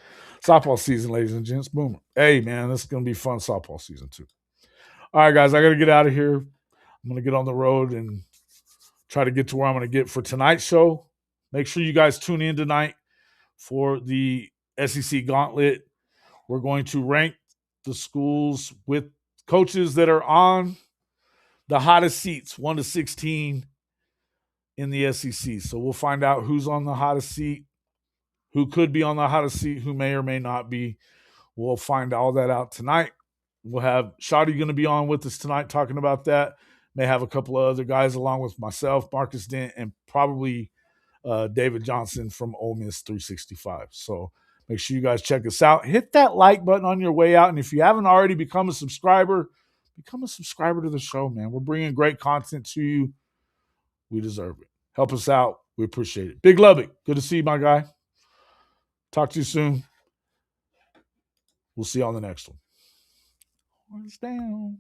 Softball season, ladies and gents. Boomer. Hey, man, this is going to be fun softball season, too. All right, guys, I got to get out of here. I'm going to get on the road and try to get to where I'm going to get for tonight's show. Make sure you guys tune in tonight for the SEC Gauntlet. We're going to rank the schools with coaches that are on the hottest seats, 1 to 16 in the SEC. So we'll find out who's on the hottest seat, who could be on the hottest seat, who may or may not be. We'll find all that out tonight. We'll have Shotty going to be on with us tonight talking about that. May have a couple of other guys along with myself, Marcus Dent, and probably David Johnson from Ole Miss 365. So make sure you guys check us out. Hit that like button on your way out. And if you haven't already become a subscriber to the show, man. We're bringing great content to you. We deserve it. Help us out. We appreciate it. Big Lubbock, good to see you, my guy. Talk to you soon. We'll see you on the next one. Horns down.